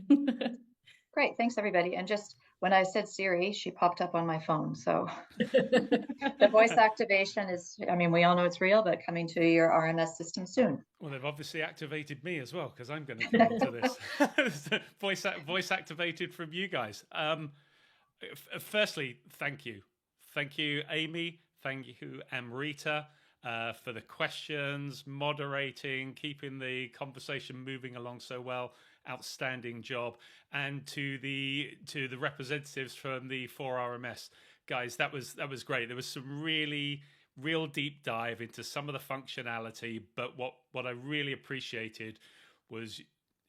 Great, thanks everybody. And just when I said Siri, she popped up on my phone. So the voice activation is, I mean, we all know it's real, but coming to your RMS system soon. Well, they've obviously activated me as well, because I'm going to come into this. voice activated from you guys. Firstly, thank you. Thank you, Amy. Thank you, Amrita, for the questions, moderating, keeping the conversation moving along so well. Outstanding job. And to the representatives from the 4RMS guys, that was great. There was some real deep dive into some of the functionality, but what I really appreciated was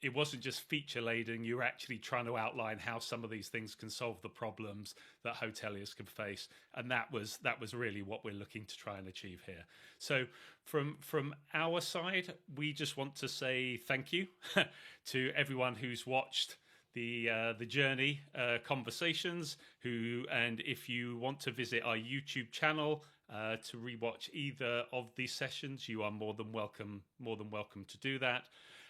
it wasn't just feature laden. You were actually trying to outline how some of these things can solve the problems that hoteliers can face, and that was really what we're looking to try and achieve here. So from our side, we just want to say thank you to everyone who's watched the journey conversations, and if you want to visit our YouTube channel to rewatch either of these sessions, you are more than welcome to do that.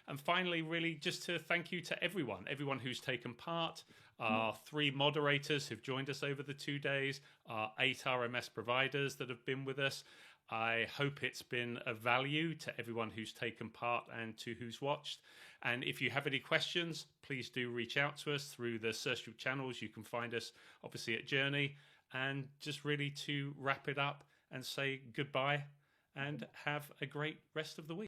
And finally, really just to thank you to everyone who's taken part, our 3 moderators who've joined us over the 2 days, our 8 RMS providers that have been with us. I hope it's been of value to everyone who's taken part and to who's watched. And if you have any questions, please do reach out to us through the social channels. You can find us obviously at Journey. And just really to wrap it up and say goodbye and have a great rest of the week.